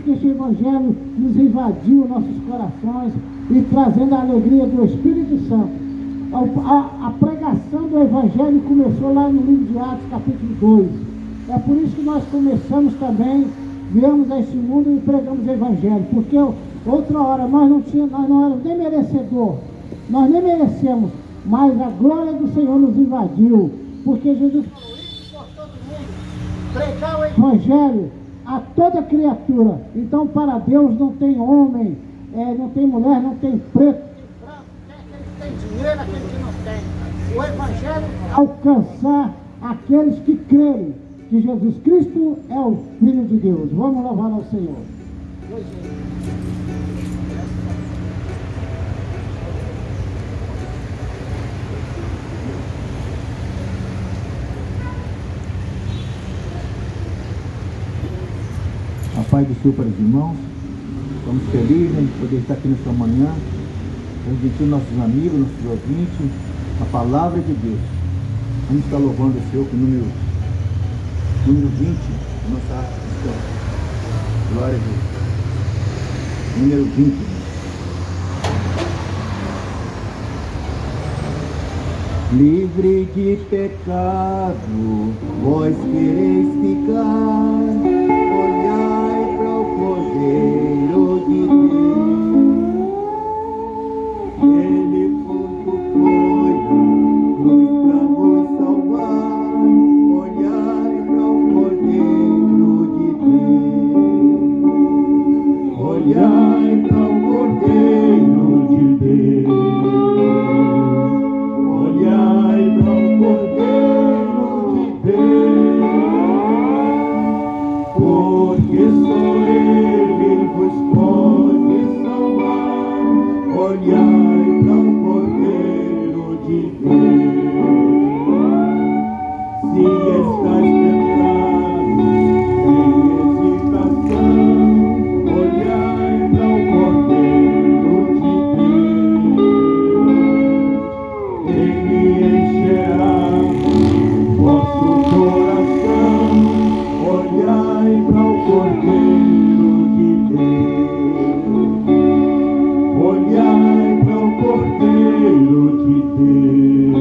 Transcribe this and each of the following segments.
isso que este Evangelho nos invadiu nossos corações e trazendo a alegria do Espírito Santo. A pregação do Evangelho começou lá no livro de Atos, capítulo 2. É por isso que nós começamos também, viemos a este mundo e pregamos o Evangelho, porque outra hora nós não éramos nem merecedor, nós nem merecemos, mas a glória do Senhor nos invadiu, porque Jesus falou isso por todo mundo, pregar o Evangelho a toda criatura. Então, para Deus não tem homem, não tem mulher, não tem preto, branco, tem aquele que tem dinheiro, aquele que não tem. O Evangelho é alcançar aqueles que creem que Jesus Cristo é o Filho de Deus. Vamos louvar ao Senhor. A paz do Senhor para os irmãos. Estamos felizes em poder estar aqui nesta manhã, transmitindo nossos amigos, nossos ouvintes, a palavra de Deus. Vamos estar louvando o Senhor com o número 20 da nossa arte cristã. Glória a Deus. Número 20. Livre de pecado, vós quereis ficar. Olhai para o Cordeiro de Deus. Ele foi na cruz para nos salvar. Olhai para o Cordeiro de Deus. Olhai para o Cordeiro de Deus. Olhai para o Cordeiro de Deus, porque só Ele vos pode salvar. Olhai para o Cordeiro de Deus. Se estáis tentados em hesitação, olhai para o Cordeiro de Deus. Ele encherá vosso coração. Olhai para o Cordeiro de Deus. Olhai para o Cordeiro de Deus.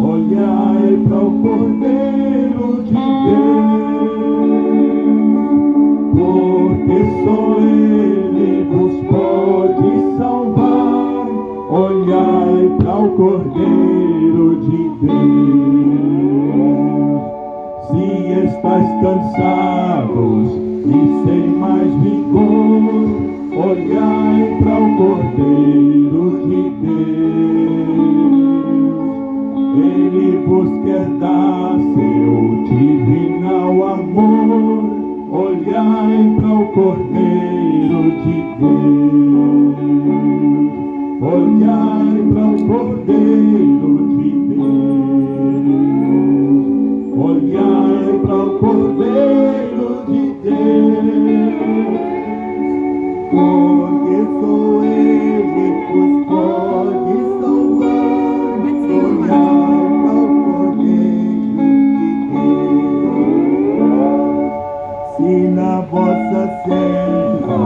Olhai para o Cordeiro de Deus, porque só Ele vos pode salvar. Olhai para o Cordeiro de Deus. Se estáis cansados e sem mais vigor, olhai para o Cordeiro de Deus. Ele vos quer dar seu divinal amor. Olhai para o Cordeiro de Deus. Olhai para o Cordeiro de Deus. Olhai para o Cordeiro de Deus, porque só Ele vos pode salvar. Olhai para o Cordeiro de Deus. Se na vossa senda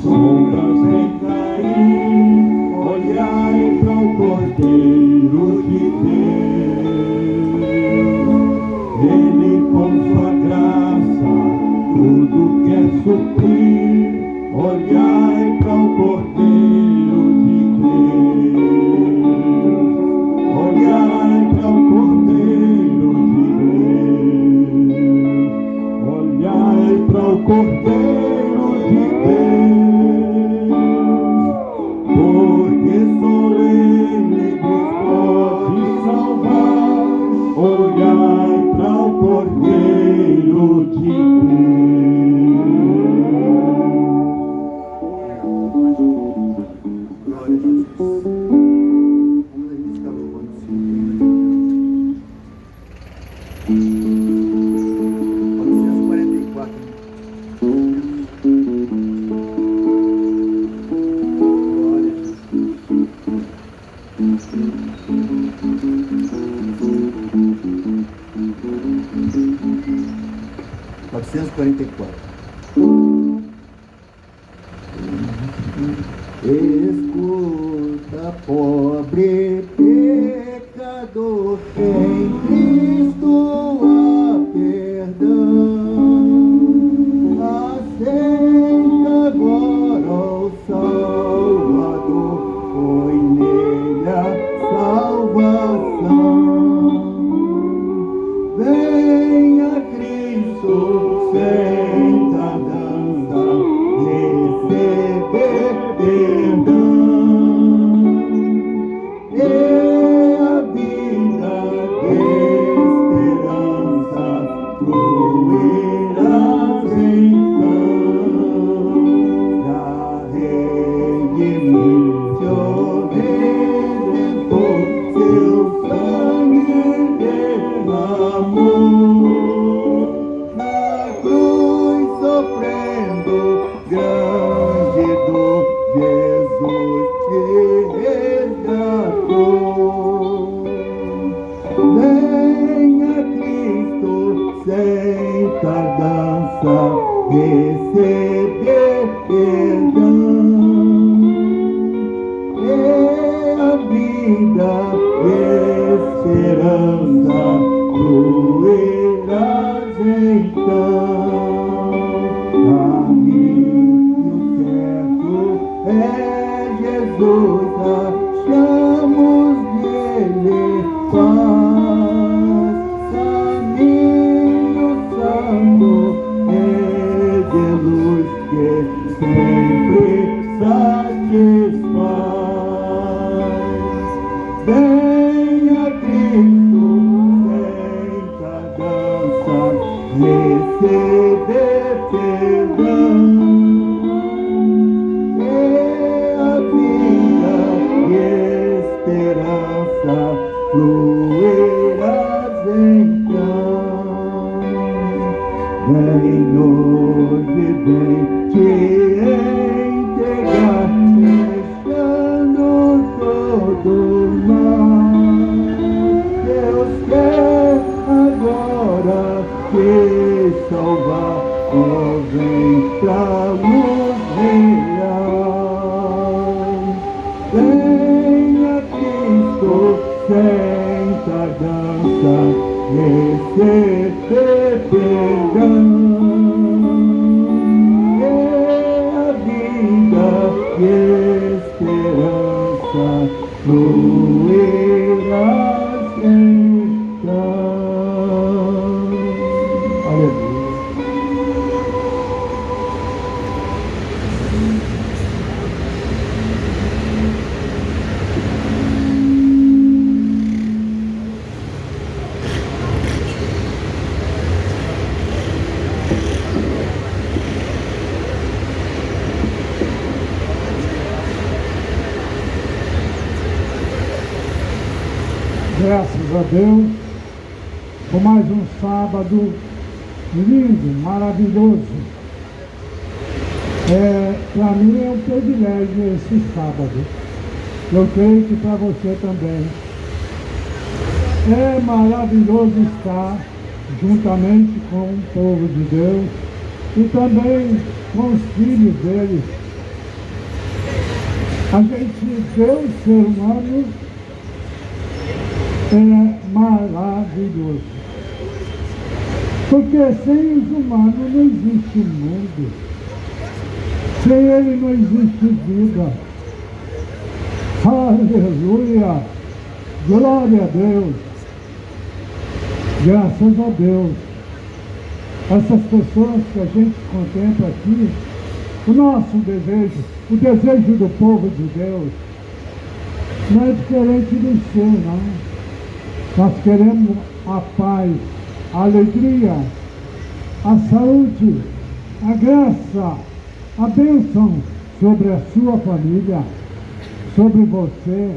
sombras vem cair, olhai para o Cordeiro de Deus. Ele com sua graça tudo quer suprir. Olhai para o Cordeiro de Deus. Olhai para o Cordeiro de Deus. Olhai para o Cordeiro de Deus, porque só Ele vos pode salvar. Olhai para o Cordeiro de Deus. Glória a Jesus. Vamos aí estar louvando o Senhor. 444. Escuta, pobre pecador, em Cristo há perdão. Aceita agora o Salvador, foi nele a salvação. Venha Cristo, senta a dança, receber perdão. E a vida de esperança fluirás então. Já redimiste o Redentor, seu sangue derramou na cruz, sofrendo grande dor, Jesus te resgatou. Venha Cristo, senta a dança, receber perdão. E a vida de esperança fluirás então. Caminho certo é Jesus, achamos nele paz. Caminho santo é de luz que sempre satisfaz. Venha Cristo, senta a dança, receber perdão. E a vida e esperança fluirás então. Vem hoje, vem te entregar, deixando todo mal. Deus quer agora te salvar, oh, vem pra luz real. Venha Cristo, senta a dança, receber perdão. E a vida e esperança fluirás então. Aleluia. Graças a Deus, por mais um sábado lindo, maravilhoso. Para mim é um privilégio esse sábado. Eu creio que para você também. É maravilhoso estar juntamente com o povo de Deus e também com os filhos deles. A gente, Deus, ser humano, é maravilhoso. Porque sem os humanos não existe mundo. Sem ele não existe vida. Aleluia! Glória a Deus! Graças a Deus! Essas pessoas que a gente contempla aqui, o nosso desejo, o desejo do povo de Deus, não é diferente do seu, não. Nós queremos a paz, a alegria, a saúde, a graça, a bênção sobre a sua família, sobre você.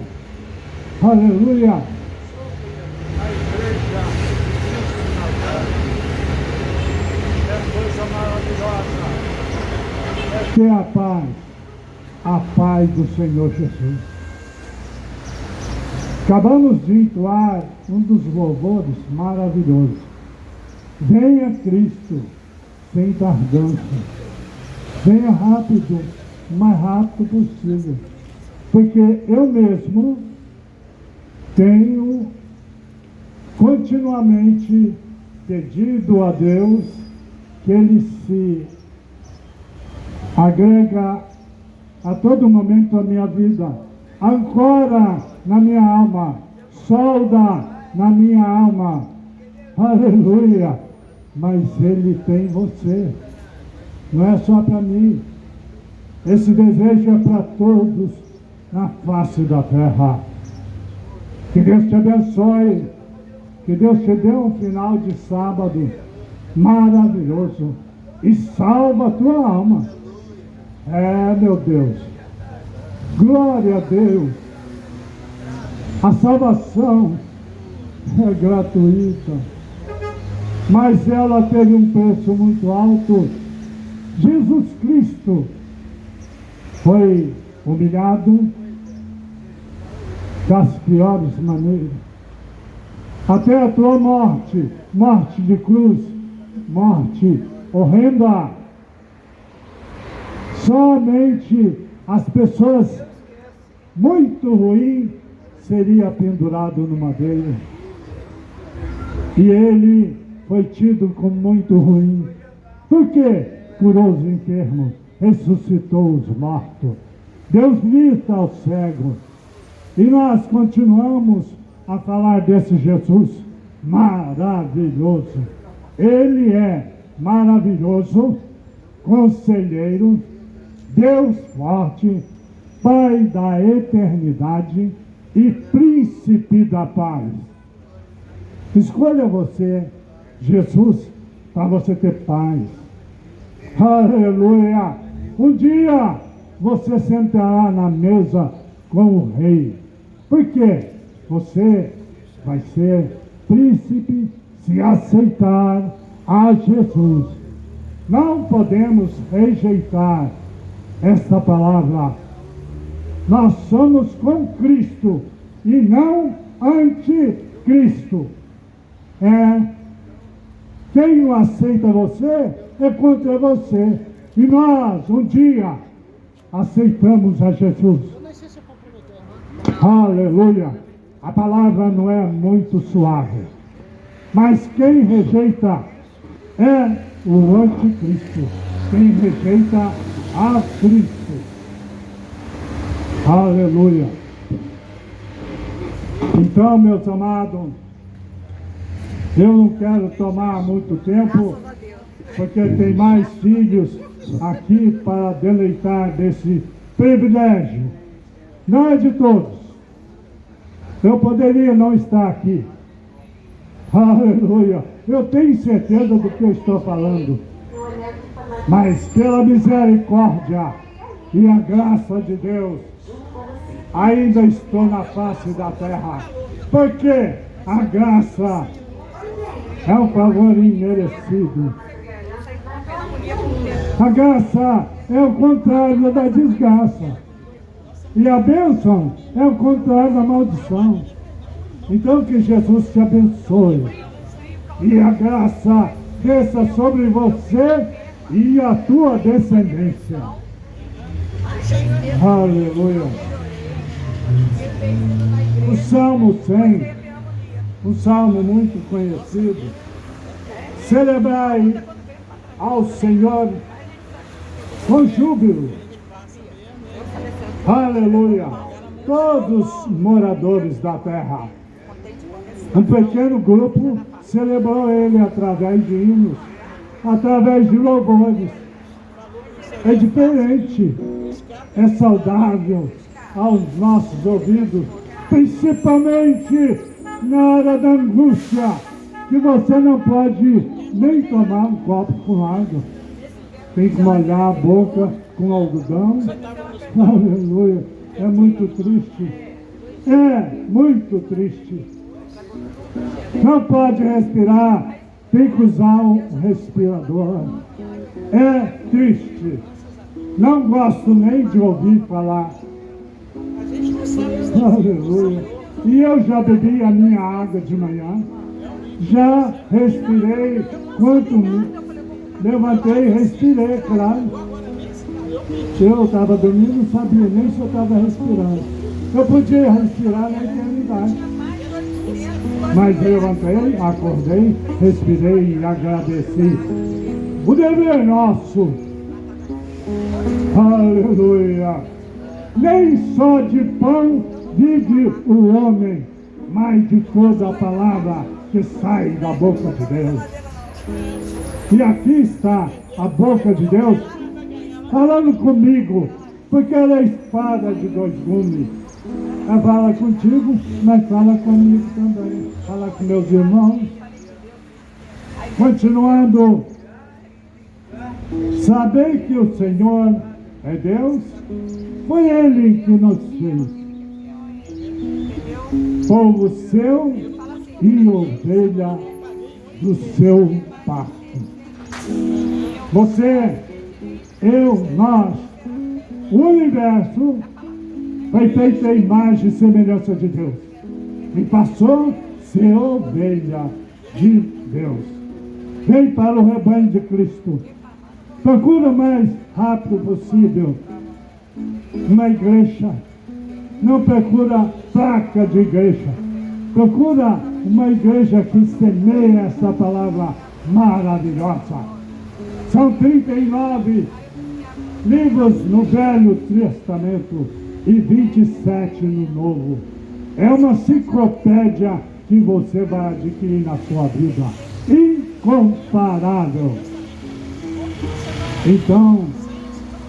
Aleluia! A igreja é coisa maravilhosa. Que a paz do Senhor Jesus. Acabamos de entoar um dos louvores maravilhosos. Venha Cristo, sem tardança, Venha rápido, o mais rápido possível. Porque eu mesmo tenho continuamente pedido a Deus que Ele se agrega a todo momento à minha vida, ancora na minha alma, solda na minha alma, aleluia, mas Ele tem você, não é só para mim, esse desejo é para todos na face da terra. Que Deus te abençoe, que Deus te dê um final de sábado maravilhoso e salva a tua alma. É, meu Deus, glória a Deus. A salvação é gratuita, mas ela teve um preço muito alto. Jesus Cristo foi humilhado das piores maneiras, até a tua morte, morte de cruz, morte horrenda. Somente as pessoas muito ruins seria pendurado no madeiro. E ele foi tido como muito ruim. Por quê? Curou os enfermos, ressuscitou os mortos, deu vista aos cegos. E nós continuamos a falar desse Jesus maravilhoso. Ele é maravilhoso, conselheiro, Deus forte, Pai da eternidade e príncipe da paz. Escolha você, Jesus, para você ter paz. Aleluia! Um dia você sentará na mesa com o rei. Por quê? Você vai ser príncipe se aceitar a Jesus. Não podemos rejeitar esta palavra. Nós somos com Cristo e não anticristo. Quem não aceita você é contra você. E nós, um dia, aceitamos a Jesus. Aleluia! A palavra não é muito suave, mas quem rejeita é o anticristo. Quem rejeita a Cristo. Aleluia! Então, meus amados, eu não quero tomar muito tempo, porque tem mais filhos aqui para deleitar desse privilégio. Não é de todos. Eu poderia não estar aqui. Aleluia! Eu tenho certeza do que eu estou falando. Mas pela misericórdia e a graça de Deus, ainda estou na face da terra. Porque a graça é um favor imerecido. A graça é o contrário da desgraça. E a bênção é o contrário da maldição. Então que Jesus te abençoe. E a graça desça sobre você e a tua descendência. Aleluia. O Salmo 100, um salmo muito conhecido. Celebrai ao Senhor com júbilo. Aleluia. Todos moradores da terra. Um pequeno grupo celebrou ele através de hinos, através de louvores. É diferente, é saudável aos nossos ouvidos, principalmente na hora da angústia, que você não pode nem tomar um copo com água. Tem que molhar a boca com algodão. Aleluia. É muito triste. É muito triste. Não pode respirar, tem que usar um respirador. É triste. Não gosto nem de ouvir falar. Aleluia. E eu já bebi a minha água de manhã. Já respirei quanto levantei e respirei, claro. Eu estava dormindo, não sabia nem se eu estava respirando. Eu podia respirar na eternidade. Mas eu levantei, acordei, respirei e agradeci. O dever nosso, aleluia, nem só de pão vive o homem, mas de toda a palavra que sai da boca de Deus. E aqui está a boca de Deus falando comigo, porque ela é espada de dois gumes. Ela fala contigo, mas fala comigo também. Fala com meus irmãos. Continuando, saber que o Senhor é Deus, foi Ele que nos fez. Povo seu e ovelha do seu pasto. Você, eu, nós, o universo foi feito à imagem e semelhança de Deus. E passou a ser ovelha de Deus. Vem para o rebanho de Cristo. Procura o mais rápido possível uma igreja. Não procura placa de igreja. Procura uma igreja que semeia essa palavra maravilhosa. São 39 livros no Velho Testamento e 27 no Novo. É uma enciclopédia que você vai adquirir na sua vida. Incomparável. Então,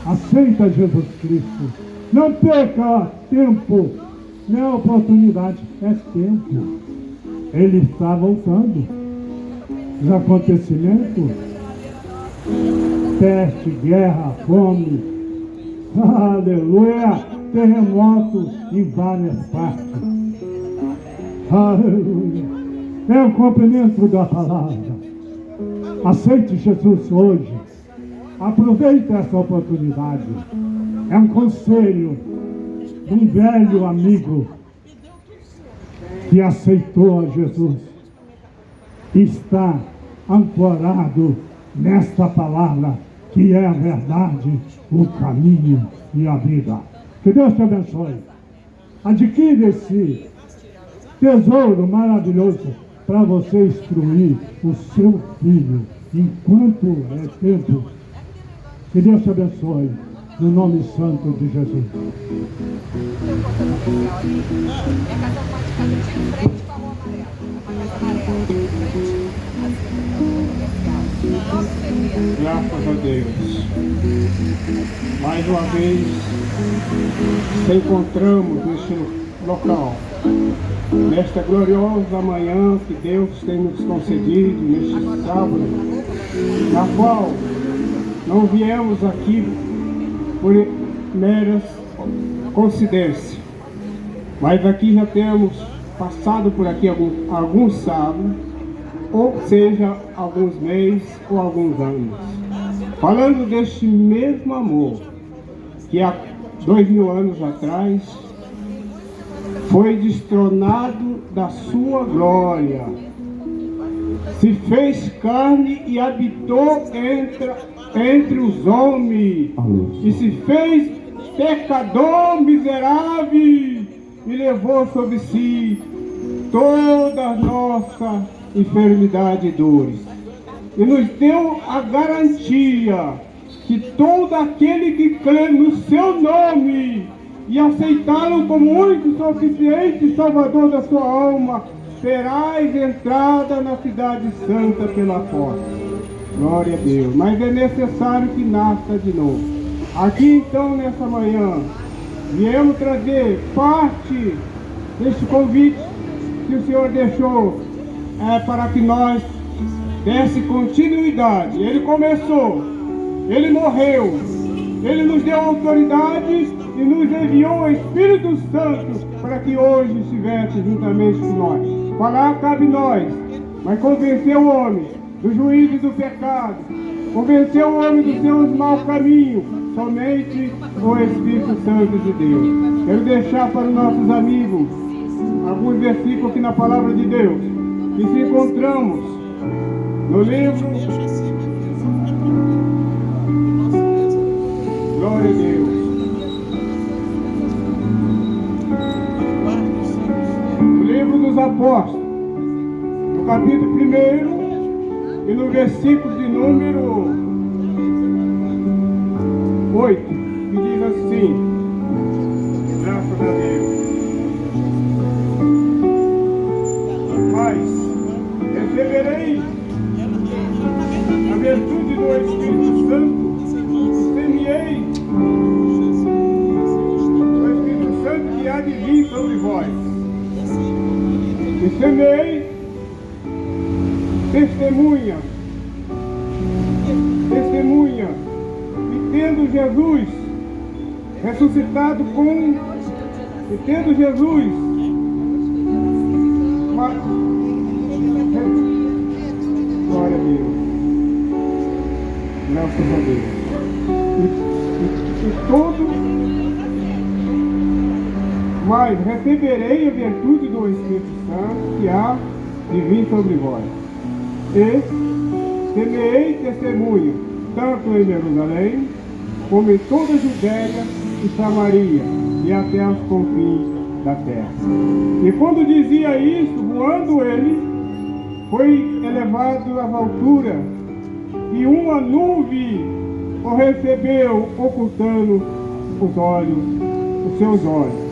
aceita Jesus Cristo. Não perca tempo, nem oportunidade, é tempo. Ele está voltando. Os acontecimentos, peste, guerra, fome, aleluia, terremotos em várias partes. Aleluia. É o cumprimento da palavra. Aceite Jesus hoje. Aproveite essa oportunidade. É um conselho de um velho amigo que aceitou a Jesus. Está ancorado nesta palavra que é a verdade, o caminho e a vida. Que Deus te abençoe. Adquire esse tesouro maravilhoso para você instruir o seu filho enquanto é tempo. Que Deus te abençoe, no nome santo de Jesus. Graças a Deus. Mais uma vez nos encontramos neste local, nesta gloriosa manhã que Deus tem nos concedido neste sábado, na qual não viemos aqui por meras coincidências, mas aqui já temos passado por aqui alguns sábados, ou seja, alguns meses ou alguns anos, falando deste mesmo amor que há 2000 anos atrás foi destronado da sua glória, se fez carne e habitou entre os homens, e se fez pecador miserável e levou sobre si toda a nossa enfermidade e dores, e nos deu a garantia que todo aquele que crê no seu nome e aceitá-lo como único suficiente Salvador da sua alma, terás entrada na cidade santa pela porta. Glória a Deus. Mas é necessário que nasça de novo. Aqui então, nessa manhã, viemos trazer parte deste convite que o Senhor deixou para que nós desse continuidade. Ele começou, Ele morreu, Ele nos deu autoridade e nos enviou o Espírito Santo para que hoje estivesse juntamente com nós. Falar cabe nós, mas convencer o homem do juízo e do pecado, convencer o homem dos seus maus caminhos, somente o Espírito Santo de Deus. Quero deixar para os nossos amigos alguns versículos aqui na palavra de Deus, que se encontramos no livro, glória Apóstolos, no capítulo 1 e no versículo de número 8, que diz assim, graças a Deus. Mas receberei a virtude do Espírito Santo, e semeei o Espírito Santo que há de vir sobre vós. E semeei testemunha, e tendo Jesus ressuscitado e tendo Jesus glória a Deus, graças a Deus, e todo, mas receberei a virtude do Espírito Santo que há de vir sobre vós. E semeei testemunho, tanto em Jerusalém, como em toda a Judéia e Samaria, e até aos confins da terra. E quando dizia isso, voando ele, foi elevado às alturas, e uma nuvem o recebeu, ocultando os seus olhos.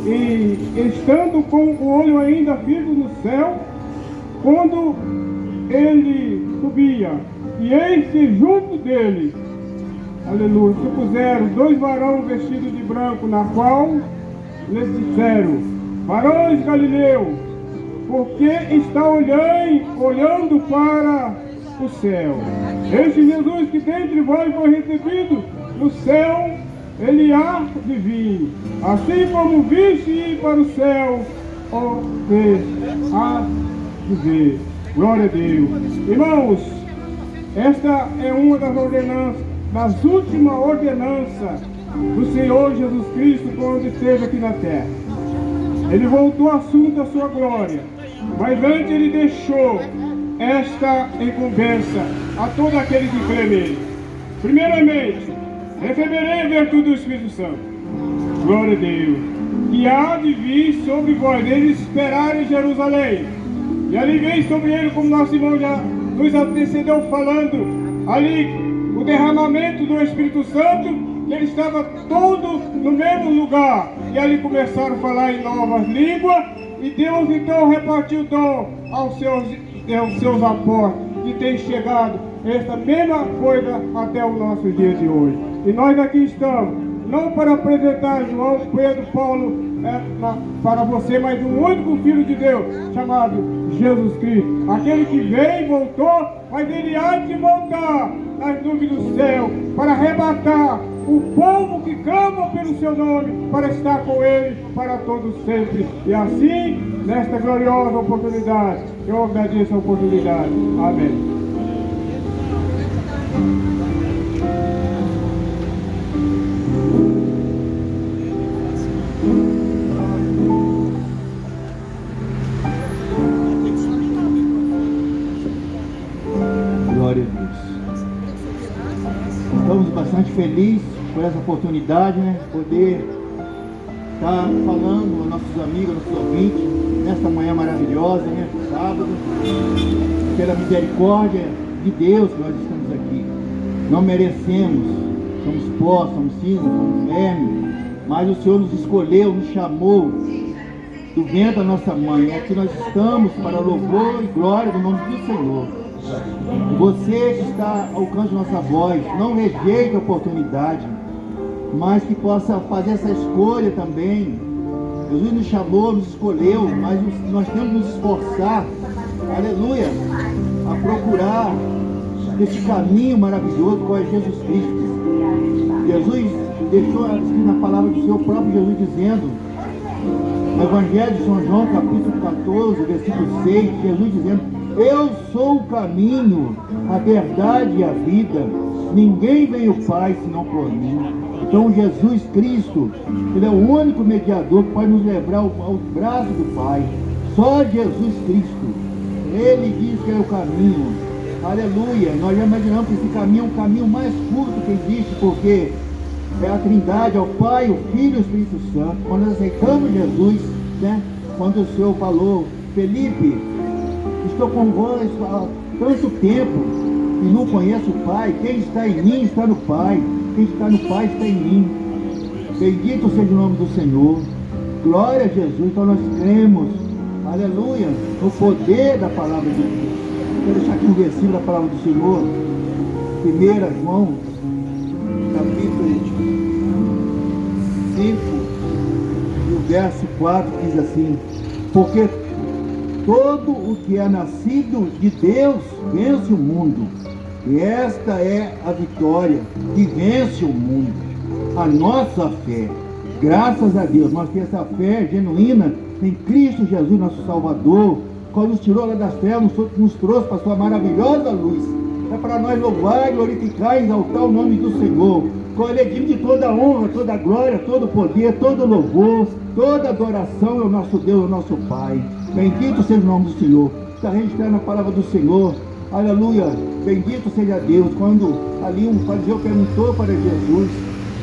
E estando com o olho ainda firme no céu, quando ele subia, e eis-se junto dele, aleluia, se puseram 2 varões vestidos de branco, na qual lhes disseram: varões Galileus, por que está olhando para o céu? Este Jesus que dentre vós foi recebido no céu, ele há de vir, assim como viste ir para o céu, há de ver. Glória a Deus. Irmãos, esta é uma das ordenanças, das últimas ordenanças do Senhor Jesus Cristo quando esteve aqui na terra. Ele voltou assunto à sua glória, mas antes ele deixou esta incumbência a todos aqueles que creem nele. Primeiramente, receberei a virtude do Espírito Santo. Glória a Deus. Que há de vir sobre vós. Eles esperaram em Jerusalém. E ali veio sobre ele, como nosso irmão já nos antecedeu falando, ali o derramamento do Espírito Santo, que ele estava todo no mesmo lugar. E ali começaram a falar em novas línguas, e Deus então repartiu o dom aos seus apóstolos, e tem chegado essa mesma coisa até o nosso dia de hoje. E nós aqui estamos, não para apresentar João, Pedro, Paulo, para você, mas um único Filho de Deus, chamado Jesus Cristo. Aquele que veio e voltou, mas ele há de voltar nas nuvens do céu, para arrebatar o povo que clama pelo seu nome, para estar com ele para todos sempre. E assim, nesta gloriosa oportunidade, eu agradeço a oportunidade. Amém. Glória a Deus. Estamos bastante felizes por essa oportunidade, né? Poder estar falando aos nossos amigos, aos nossos ouvintes, nesta manhã maravilhosa, né? Sábado, pela misericórdia de Deus que nós estamos aqui. Não merecemos, somos pó, somos cinza, somos verme, mas o Senhor nos escolheu, nos chamou do ventre da nossa mãe. Aqui nós estamos para louvor e glória do nome do Senhor. Você que está ao alcance de nossa voz, não rejeite a oportunidade, mas que possa fazer essa escolha também. Jesus nos chamou, nos escolheu, mas nós temos que nos esforçar, aleluia, a procurar esse caminho maravilhoso qual é Jesus Cristo. Jesus deixou escrito na palavra do seu próprio Jesus dizendo, no Evangelho de São João, capítulo 14, versículo 6, Jesus dizendo: eu sou o caminho, a verdade e a vida. Ninguém vem ao Pai senão por mim. Então Jesus Cristo, Ele é o único mediador que pode nos levar ao braço do Pai. Só Jesus Cristo. Ele diz que é o caminho. Aleluia. Nós já imaginamos que esse caminho é o caminho mais curto que existe, porque é a Trindade, é o Pai, o Filho e o Espírito Santo. Quando nós aceitamos Jesus, né? quando o Senhor falou, Felipe, estou com vós há tanto tempo e não conheço o Pai. Quem está em mim está no Pai. Quem está no Pai está em mim. Bendito seja o nome do Senhor. Glória a Jesus. Então nós cremos, aleluia, no poder da palavra de Deus. Vou deixar aqui um versículo da palavra do Senhor. 1 João, capítulo 5, e o verso 4 diz assim: porque todo o que é nascido de Deus vence o mundo. E esta é a vitória que vence o mundo, a nossa fé. Graças a Deus, nós temos essa fé genuína em Cristo Jesus, nosso Salvador, quando nos tirou lá das trevas, nos trouxe para a sua maravilhosa luz. É para nós louvar, glorificar e exaltar o nome do Senhor. Ele é digno de toda honra, toda glória, todo poder, todo louvor, toda adoração ao nosso Deus, ao nosso Pai. Bendito seja o nome do Senhor. Está registrando a palavra do Senhor. Aleluia. Bendito seja Deus. Quando ali um fariseu perguntou para Jesus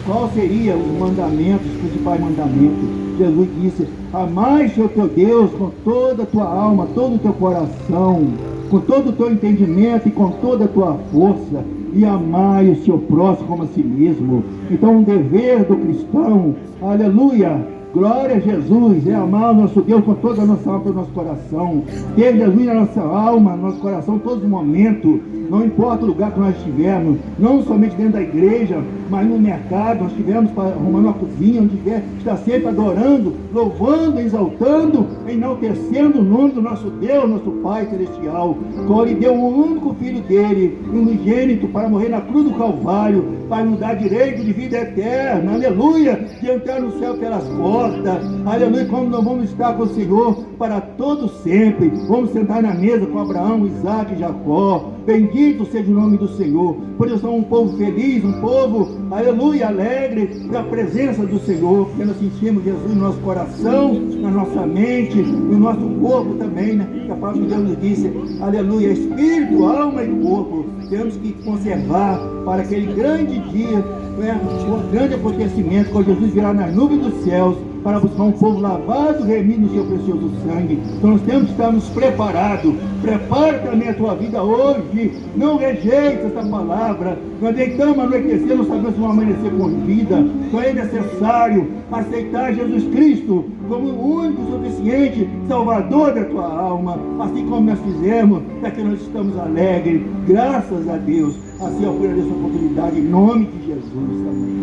qual seriam os mandamentos, os principais mandamentos, Jesus disse: amai o teu Deus com toda a tua alma, todo o teu coração, com todo o teu entendimento e com toda a tua força, e amai o seu próximo como a si mesmo. Então um dever do cristão, aleluia, glória a Jesus, é amar o nosso Deus com toda a nossa alma, todo o nosso coração, ter Jesus na nossa alma, no nosso coração, todo momento, não importa o lugar que nós estivermos, não somente dentro da igreja, mas no mercado, nós estivermos arrumando uma cozinha, onde está sempre adorando, louvando, exaltando, enaltecendo o nome do nosso Deus, nosso Pai Celestial, qual Ele deu o único Filho dele, unigênito, para morrer na cruz do Calvário, para nos dar direito de vida eterna, aleluia, de entrar no céu pelas portas, aleluia, como nós vamos estar com o Senhor para todo sempre, vamos sentar na mesa com Abraão, Isaac e Jacó. Bendito seja o nome do Senhor, pois nós somos um povo feliz, um povo, aleluia, alegre, da presença do Senhor, porque nós sentimos Jesus no nosso coração, na nossa mente, no nosso corpo também, né? Que a palavra de Deus nos disse, aleluia, espírito, alma e corpo, temos que conservar para aquele grande dia, né? Um grande acontecimento, quando Jesus virá nas nuvens dos céus, para buscar um povo lavado, remido no seu precioso sangue. Então nós temos que estar nos preparados. Prepara também a tua vida hoje. Não rejeita essa palavra. Nós deitamos anoitecer, não sabemos se vamos amanhecer com vida. Então é necessário aceitar Jesus Cristo como o único, suficiente Salvador da tua alma. Assim como nós fizemos, daqui nós estamos alegres. Graças a Deus. Assim eu agradeço essa oportunidade em nome de Jesus. Amém.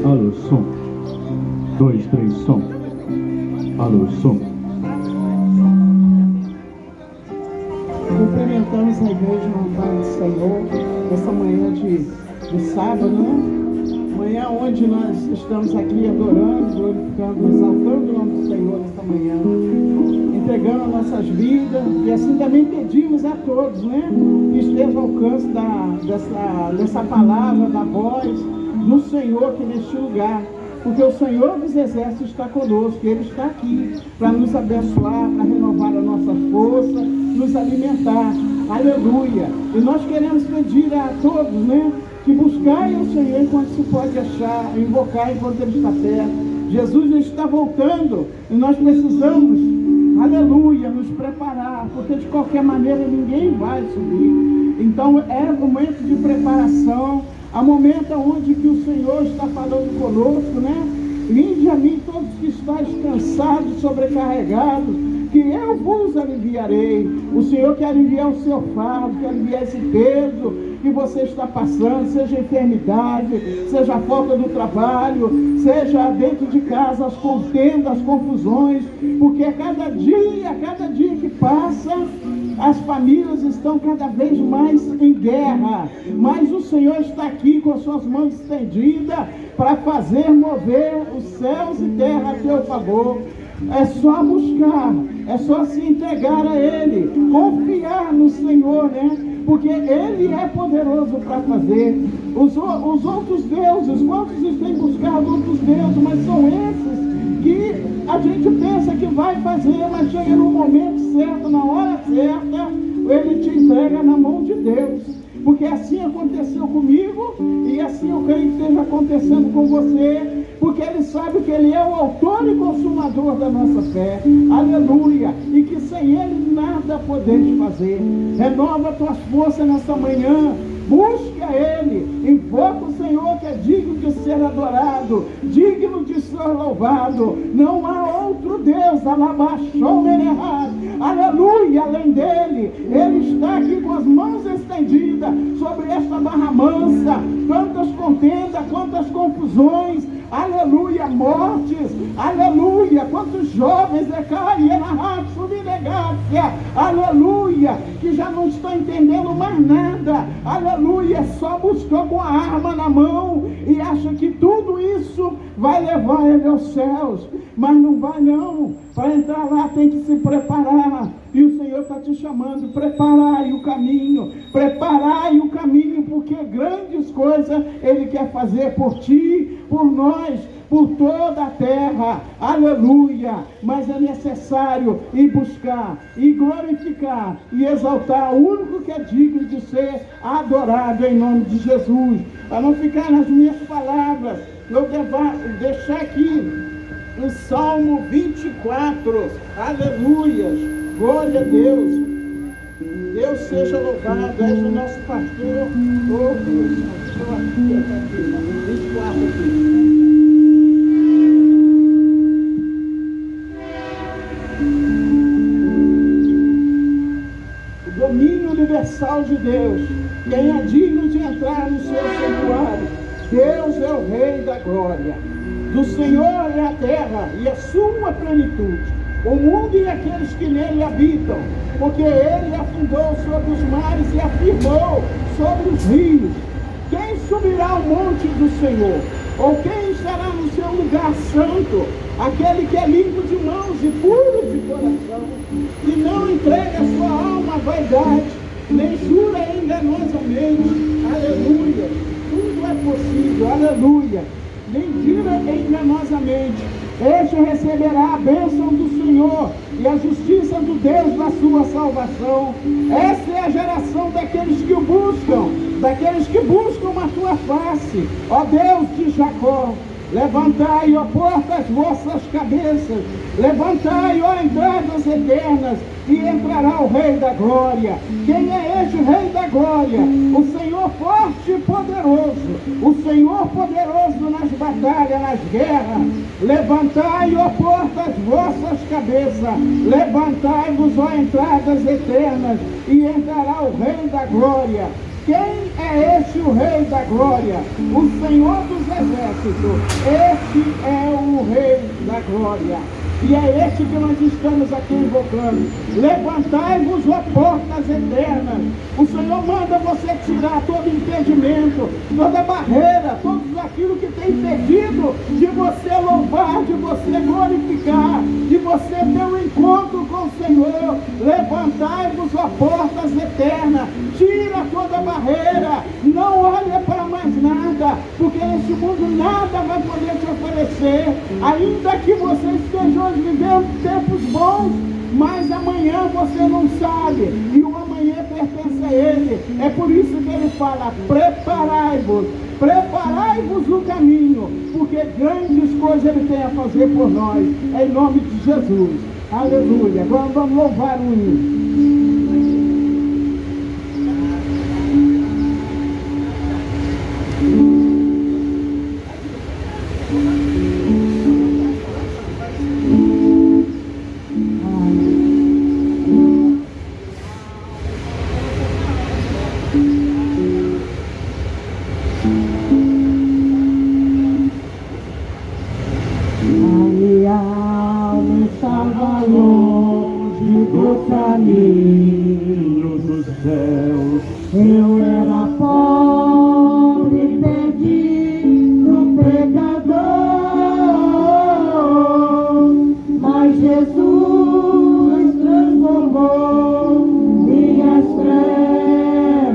Alô, som. 2, 3, som. Alô, som. Cumprimentamos a igreja no nome do Senhor, nessa manhã de sábado, né? Manhã onde nós estamos aqui adorando, glorificando, exaltando o nome do Senhor nessa manhã, entregando nossas vidas, e assim também pedimos a todos, né? Que estejam ao alcance dessa palavra, da voz do Senhor aqui neste lugar, porque o Senhor dos Exércitos está conosco, Ele está aqui para nos abençoar, para renovar a nossa força, nos alimentar, aleluia. E nós queremos pedir a todos, né, que buscai o Senhor enquanto se pode achar, invocar enquanto Ele está perto. Jesus está voltando e nós precisamos, aleluia, nos preparar, porque de qualquer maneira ninguém vai subir. Então é momento de preparação, há momento onde que o Senhor está falando conosco, né? Vinde a mim todos que estáis cansados, sobrecarregados, que eu vos aliviarei. O Senhor quer aliviar o seu fardo, quer aliviar esse peso que você está passando, seja enfermidade, seja a falta do trabalho, seja dentro de casa as contendas, as confusões, porque a cada dia que passa, as famílias estão cada vez mais em guerra, mas o Senhor está aqui com as suas mãos estendidas para fazer mover os céus e terra a teu favor. É só buscar, é só se entregar a Ele, confiar no Senhor, né? porque Ele é poderoso para fazer. Os outros deuses, quantos têm buscado outros deuses, mas são esses que a gente pensa que vai fazer, mas chega no momento certo, na hora certa, Ele te entrega na mão de Deus. Porque assim aconteceu comigo, e assim eu creio que esteja acontecendo com você, porque Ele sabe que Ele é o autor e consumador da nossa fé, aleluia, e que sem Ele nada podeis fazer. Renova tuas forças nessa manhã, busque a Ele, invoca o Senhor que é digno de ser adorado, digno de ser louvado. Não há outro Deus, aleluia, além dele. Ele está aqui com as mãos estendidas sobre esta barra mansa. Quantas contendas, quantas confusões, aleluia, mortes, aleluia, quantos jovens aleluia, que já não estão entendendo mais nada, aleluia, só buscou com a arma na mão e acha que tudo isso vai levar ele aos céus, mas não vai não. Para entrar lá tem que se preparar, e o Senhor está te chamando: preparai o caminho, porque grandes coisas Ele quer fazer por ti, por nós, por toda a terra, aleluia. Mas é necessário ir buscar, e glorificar, e exaltar o único que é digno de ser adorado, em nome de Jesus. Para não ficar nas minhas palavras, eu devo deixar aqui o Salmo 24, aleluia, glória a Deus. Deus seja louvado, és o nosso pastor. Oh Deus, estou aqui, 24 aqui. O domínio universal de Deus, quem é digno de entrar no seu santuário? Deus é o Rei da glória. Do Senhor é a terra e a sua plenitude, o mundo e aqueles que nele habitam, porque Ele afundou sobre os mares e afirmou sobre os rios. Quem subirá ao monte do Senhor? Ou quem estará no seu lugar santo? Aquele que é limpo de mãos e puro de coração, e não entrega a sua alma à vaidade, nem jura enganosamente. Aleluia. Tudo é possível, aleluia. Nem jura enganosamente. Este receberá a bênção do Senhor e a justiça do Deus da sua salvação. Essa é a geração daqueles que o buscam, daqueles que buscam a tua face, ó Deus de Jacó. Levantai, ó portas, vossas cabeças, levantai, ó entradas eternas, e entrará o Rei da Glória. Quem é este Rei da Glória? O Senhor forte e poderoso, o Senhor poderoso nas batalhas, nas guerras. Levantai, ó portas, vossas cabeças, levantai-vos, ó entradas eternas, e entrará o Rei da Glória. Quem é este o Rei da Glória? O Senhor dos Exércitos. Este é o Rei da Glória. E é este que nós estamos aqui invocando. Levantai-vos, ó portas eternas. O Senhor manda você tirar todo impedimento, toda barreira, tudo aquilo que tem impedido de você louvar, de você glorificar, de você ter um encontro com o Senhor. Levantai-vos, ó portas eternas. Tira toda barreira. Não olha para mais nada, porque neste mundo nada vai poder te oferecer. Ainda que você esteja hoje vivendo tempos bons, mas amanhã você não sabe, e o amanhã pertence a Ele. É por isso que Ele fala: preparai-vos o caminho, porque grandes coisas Ele tem a fazer por nós, em nome de Jesus, aleluia. Agora vamos louvar o hino. Jesus transformou minhas trevas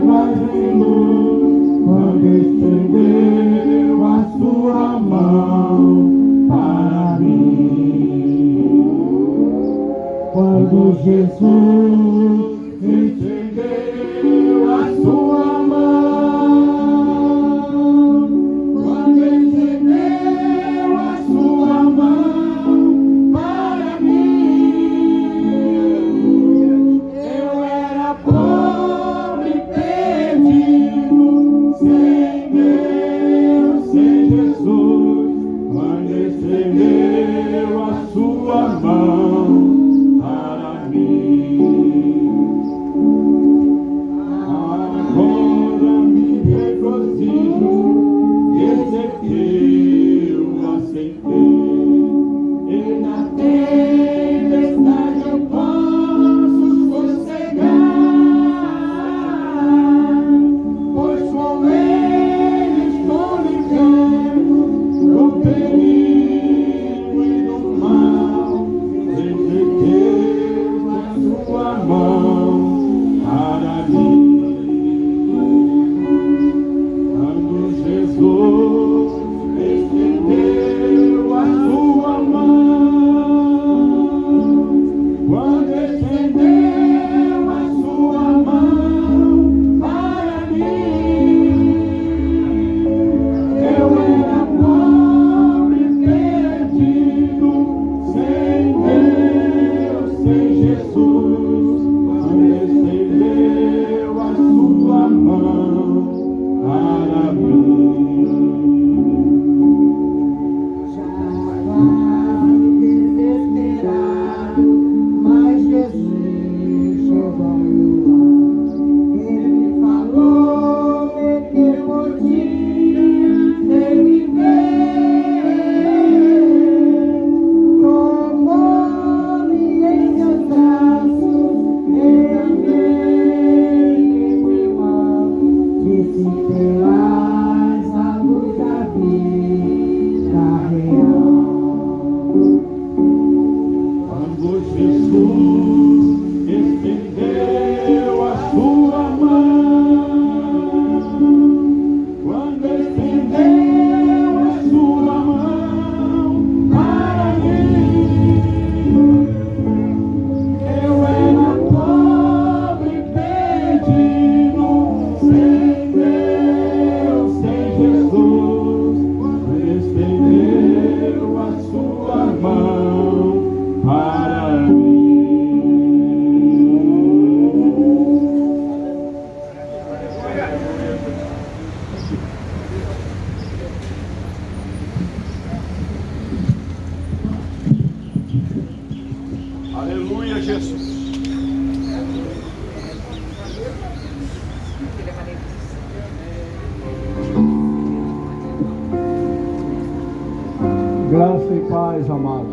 Graça e paz, amados.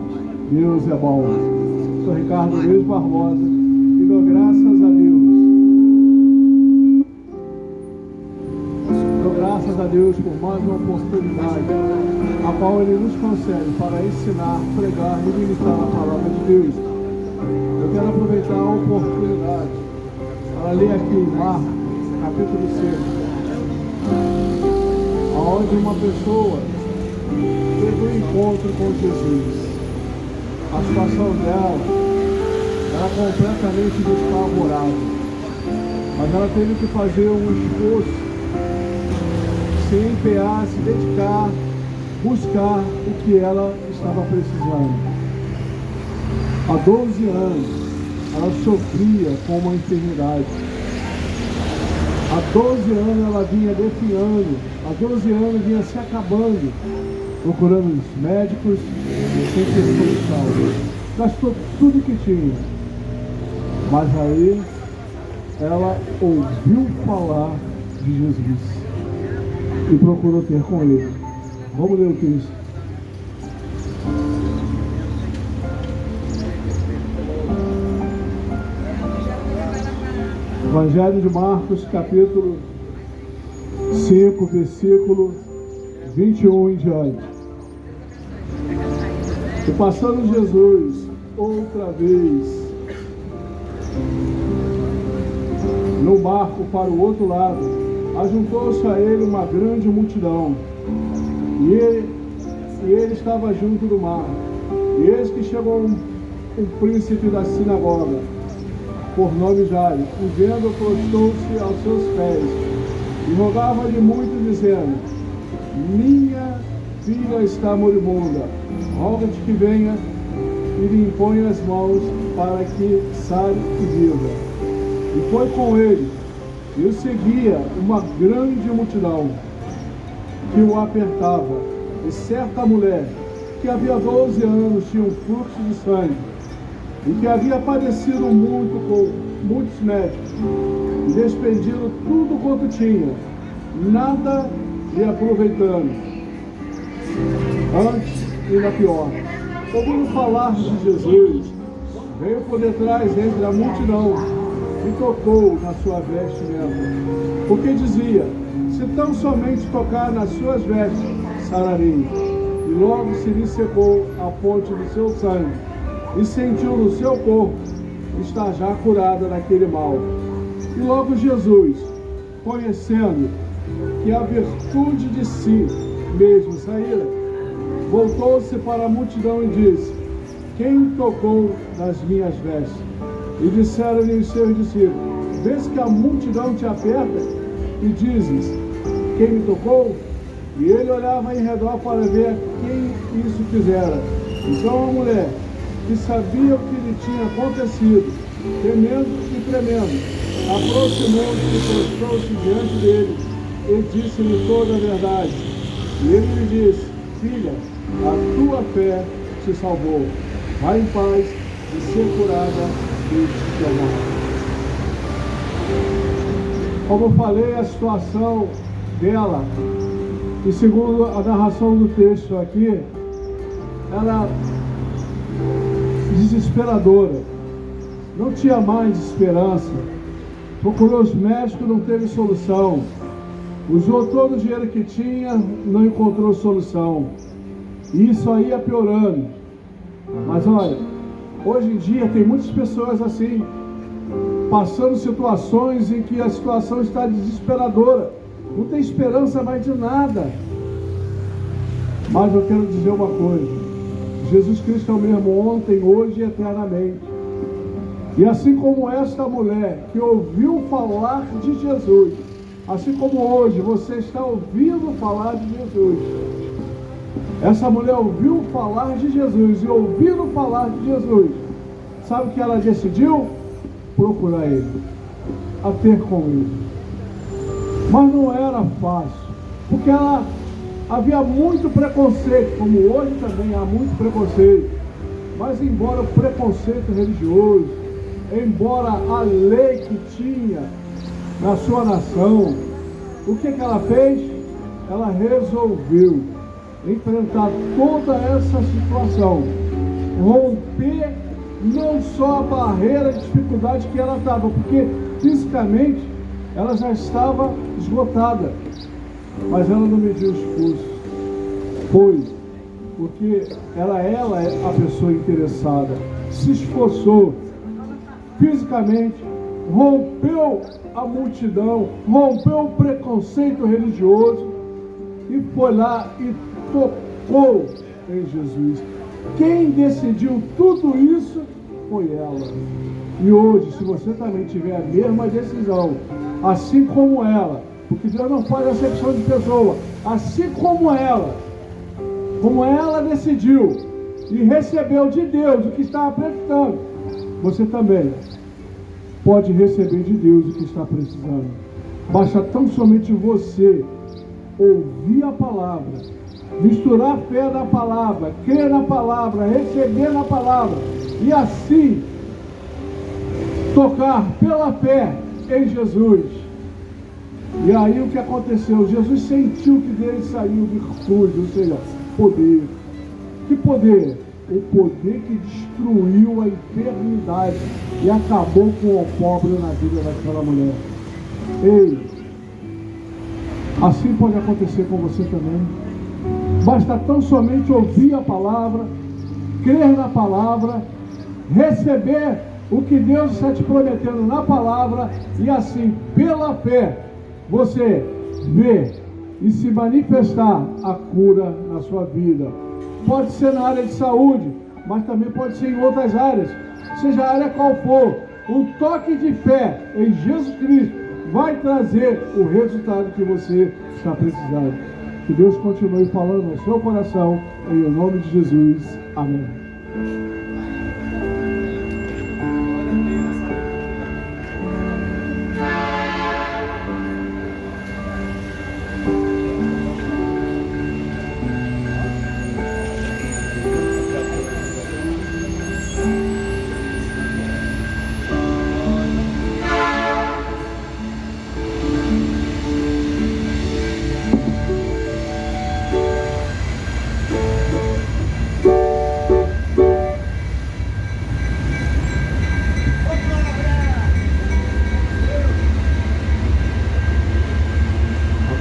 Deus é bom. Sou Ricardo Luiz Barbosa e dou graças a Deus. Dou graças a Deus por mais uma oportunidade, a qual Ele nos concede para ensinar, pregar e ministrar a palavra de Deus. Eu quero aproveitar a oportunidade para ler aqui Marcos, capítulo 6, onde uma pessoa teve um encontro com Jesus. A situação dela era completamente desfavorável, mas ela teve que fazer um esforço, se empenhar, se dedicar, buscar o que ela estava precisando. Há 12 anos ela sofria com uma enfermidade. Há 12 anos ela vinha definhando, há 12 anos vinha se acabando, procurando os médicos, sem ter solução. Gastou tudo que tinha. Mas aí ela ouviu falar de Jesus e procurou ter com Ele. Vamos ler o texto. Evangelho de Marcos, capítulo 5, versículo 21 em diante. E passando Jesus outra vez no barco para o outro lado, ajuntou-se a ele uma grande multidão, e ele estava junto do mar. E eis que chegou um príncipe da sinagoga, por nome Jairo, e vendo, prostou-se aos seus pés, e rogava-lhe muito, dizendo: minha filha está moribunda, roga-te que venha e lhe imponha as mãos para que sare e viva. E foi com ele, e o seguia uma grande multidão que o apertava, e certa mulher que havia 12 anos tinha um fluxo de sangue, e que havia padecido muito com muitos médicos, e despendido tudo quanto tinha, nada lhe aproveitando, antes ainda pior. Ouvindo falar de Jesus, veio por detrás entre a multidão e tocou na sua vestimenta, porque dizia: se tão somente tocar nas suas vestes, sararei. E logo se lhe secou a fonte do seu sangue, e sentiu no seu corpo estar já curada daquele mal. E logo Jesus, conhecendo que a virtude de si mesmo saíra, voltou-se para a multidão e disse: quem tocou nas minhas vestes? E disseram-lhe os seus discípulos: vês que a multidão te aperta e dizes: quem me tocou? E ele olhava em redor para ver quem isso fizera. Então a mulher, que sabia o que lhe tinha acontecido, temendo e tremendo, aproximou-se e prostrou-se diante dele e disse-lhe toda a verdade. E ele lhe disse: filha, a tua fé te salvou. Vai em paz e ser curada deste teu mal. Como eu falei, a situação dela, e segundo a narração do texto aqui, era desesperadora. Não tinha mais esperança. Procurou os médicos, não teve solução. Usou todo o dinheiro que tinha, não encontrou solução. E isso aí ia piorando. Mas olha, hoje em dia tem muitas pessoas assim, passando situações em que a situação está desesperadora. Não tem esperança mais de nada. Mas eu quero dizer uma coisa: Jesus Cristo é o mesmo ontem, hoje e eternamente. E assim como esta mulher que ouviu falar de Jesus, assim como hoje você está ouvindo falar de Jesus, essa mulher ouviu falar de Jesus e ouvindo falar de Jesus, sabe o que ela decidiu? Procurar Ele, a ter com Ele. Mas não era fácil, porque ela havia muito preconceito, como hoje também há muito preconceito. Mas embora o preconceito religioso, embora a lei que tinha na sua nação, o que ela fez? Ela resolveu enfrentar toda essa situação, romper não só a barreira de dificuldade que ela estava, porque fisicamente ela já estava esgotada, mas ela não mediu esforço. Foi porque ela é a pessoa interessada, se esforçou fisicamente, rompeu a multidão, rompeu o preconceito religioso e foi lá e tocou em Jesus. Quem decidiu tudo isso foi ela. E hoje, se você também tiver a mesma decisão, assim como ela, porque Deus não faz acepção de pessoa, assim como ela decidiu e recebeu de Deus o que estava precisando, você também pode receber de Deus o que está precisando. Basta tão somente você ouvir a palavra, misturar a fé na palavra, crer na palavra, receber na palavra, e assim tocar pela fé em Jesus. E aí o que aconteceu? Jesus sentiu que dele saiu virtude, ou seja, poder. Que poder? O poder que destruiu a enfermidade e acabou com o opróbrio na vida daquela mulher. Ei, assim pode acontecer com você também. Basta tão somente ouvir a palavra, crer na palavra, receber o que Deus está te prometendo na palavra, e assim, pela fé, você ver e se manifestar a cura na sua vida. Pode ser na área de saúde, mas também pode ser em outras áreas, seja a área qual for. Um toque de fé em Jesus Cristo vai trazer o resultado que você está precisando. Que Deus continue falando no seu coração, em nome de Jesus. Amém.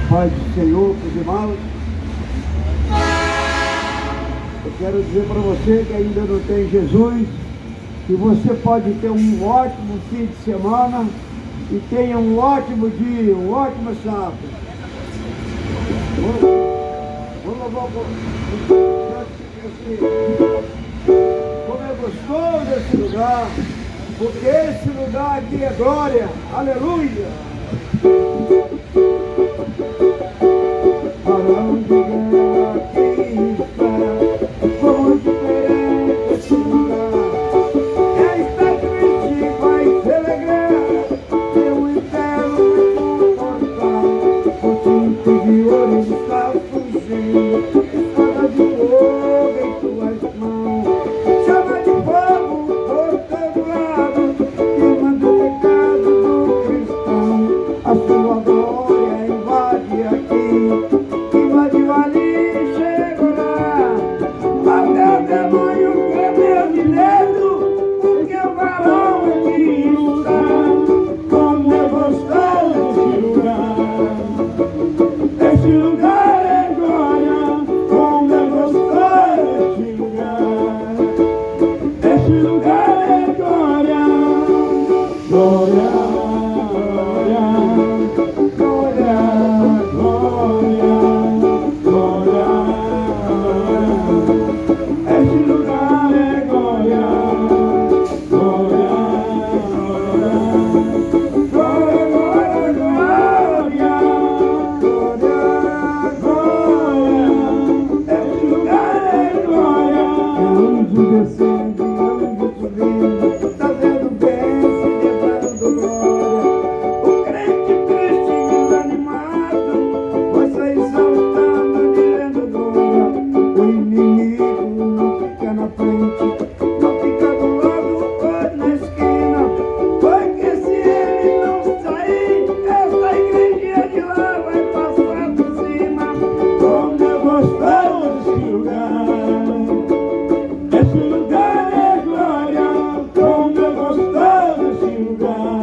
Paz do Senhor para os irmãos. Eu quero dizer para você que ainda não tem Jesus, que você pode ter um ótimo fim de semana, e tenha um ótimo dia, um ótimo sábado. Vamos louvar o como é gostoso esse lugar, porque esse lugar aqui é glória. Aleluia! Para onde aqui está, como diferente esse lugar. Quem está triste vai se alegrar, e o inferno vai suportar. O cinto de ouro está fugindo, espada de fogo em tuas mãos. Chama de fogo por todo lado, queimando o pecado do cristão. A sua glória invade aqui, invadiu ali, chegou lá. Até o demônio tremeu de medo, porque o varão aqui está. Como é gostoso esse lugar, esse lugar é glória. Como é gostoso esse lugar, esse lugar é glória. Glória, glória, glória, glória, glória. Esse lugar é glória. Glória, glória, glória, glória, glória. Esse lugar é glória. Anjo descendo, anjo subindo, trazendo bênção e levando glória. O crente triste, desanimado, vai sair saltando, dizendo glória. O inimigo não fica na frente, não fica do lado ou na esquina, porque se ele não sair, essa igrejinha de lá vai passar por cima. Como é gostoso esse lugar, esse lugar é glória. Como é gostoso esse lugar,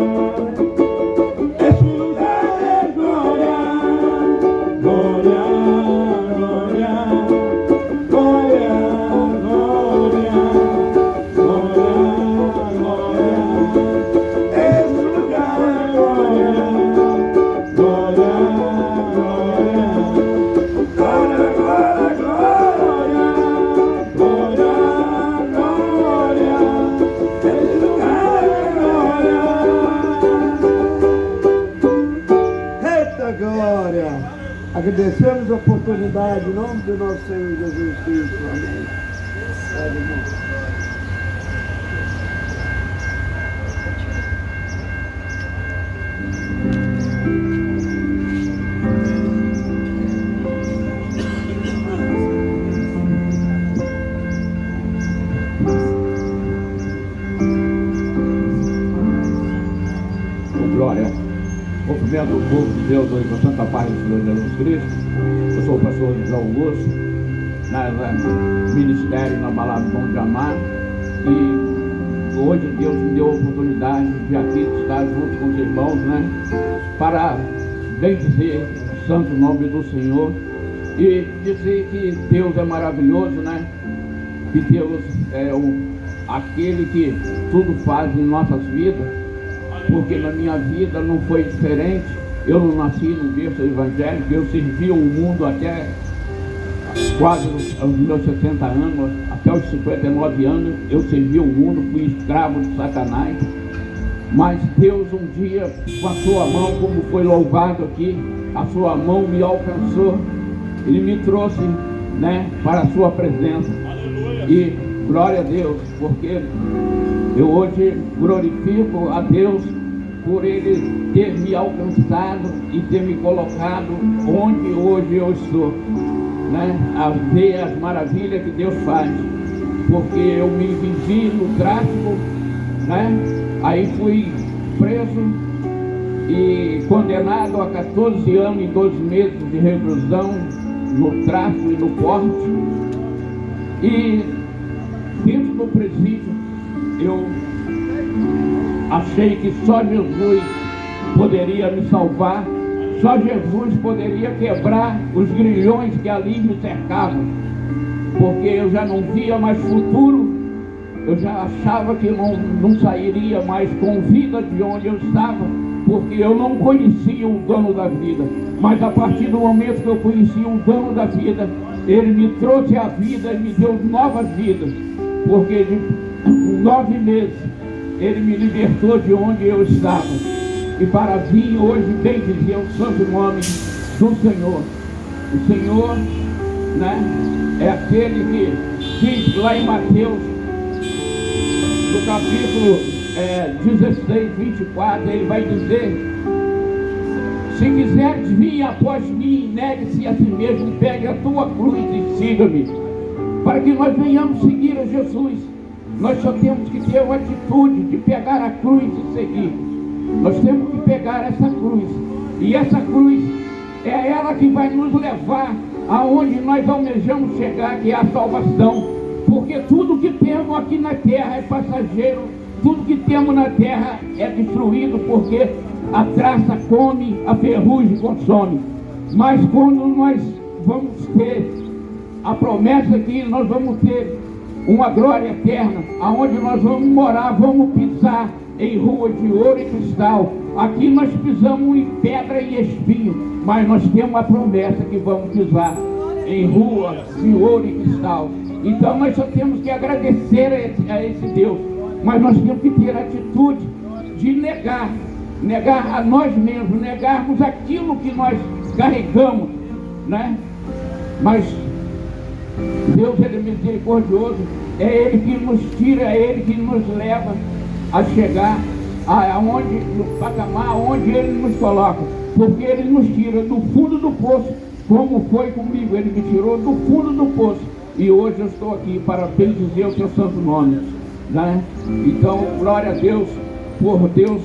esse lugar é glória. Glória, glória, glória, glória, glória. Esse lugar é glória. Glória, glória, glória, glória, glória, glória. Esse lugar é glória. Eita glória! Agradecemos a oportunidade em nome do nosso Senhor Jesus Cristo. Amém. Pode, irmão. Glória. Cumprimento o povo de Deus hoje com santa paz do Senhor Jesus Cristo. Eu sou o pastor José Augusto, ministério na Balada Bom de Amar. E hoje Deus me deu a oportunidade de aqui estar junto com os irmãos, né? Para bendizer o santo nome do Senhor e dizer que Deus é maravilhoso, né? Que Deus é aquele que tudo faz em nossas vidas. Porque na minha vida não foi diferente. Eu não nasci no berço evangélico, eu servi o mundo até quase aos meus 60 anos, até os 59 anos, eu servi o mundo, fui escravo de Satanás. Mas Deus um dia, com a sua mão, como foi louvado aqui, a sua mão me alcançou, Ele me trouxe, né, para a sua presença. E glória a Deus, porque eu hoje glorifico a Deus por Ele ter me alcançado e ter me colocado onde hoje eu estou, né? A ver as maravilhas que Deus faz, porque eu me vivi no tráfico, né? Aí fui preso e condenado a 14 anos e 12 meses de reclusão no tráfico e no porte. E dentro do presídio eu achei que só Jesus poderia me salvar, só Jesus poderia quebrar os grilhões que ali me cercavam, porque eu já não via mais futuro, eu já achava que não sairia mais com vida de onde eu estava, porque eu não conhecia o dono da vida, mas a partir do momento que eu conheci o dono da vida, ele me trouxe a vida e me deu nova vida, porque de 9 meses ele me libertou de onde eu estava, e para vir hoje bem dizer o santo nome do Senhor. O Senhor, né, é aquele que diz lá em Mateus, no capítulo 16, 24, ele vai dizer: se quiseres vir após mim, negue-se a si mesmo, pegue a tua cruz e siga-me. Para que nós venhamos seguir a Jesus, nós só temos que ter a atitude de pegar a cruz e seguir. Nós temos que pegar essa cruz, e essa cruz é ela que vai nos levar aonde nós almejamos chegar, que é a salvação. Porque tudo que temos aqui na terra é passageiro, tudo que temos na terra é destruído, porque a traça come, a ferrugem consome. Mas quando nós vamos ter a promessa que nós vamos ter uma glória eterna, aonde nós vamos morar, vamos pisar em rua de ouro e cristal. Aqui nós pisamos em pedra e espinho, mas nós temos a promessa que vamos pisar em rua de ouro e cristal. Então nós só temos que agradecer a esse Deus, mas nós temos que ter a atitude de negar a nós mesmos, negarmos aquilo que nós carregamos, né? Mas Deus, ele é misericordioso, é Ele que nos tira, é Ele que nos leva a chegar aonde, no patamar onde Ele nos coloca, porque Ele nos tira do fundo do poço, como foi comigo. Ele me tirou do fundo do poço, e hoje eu estou aqui para bendizer o seu santo nome, né? Então, glória a Deus, por Deus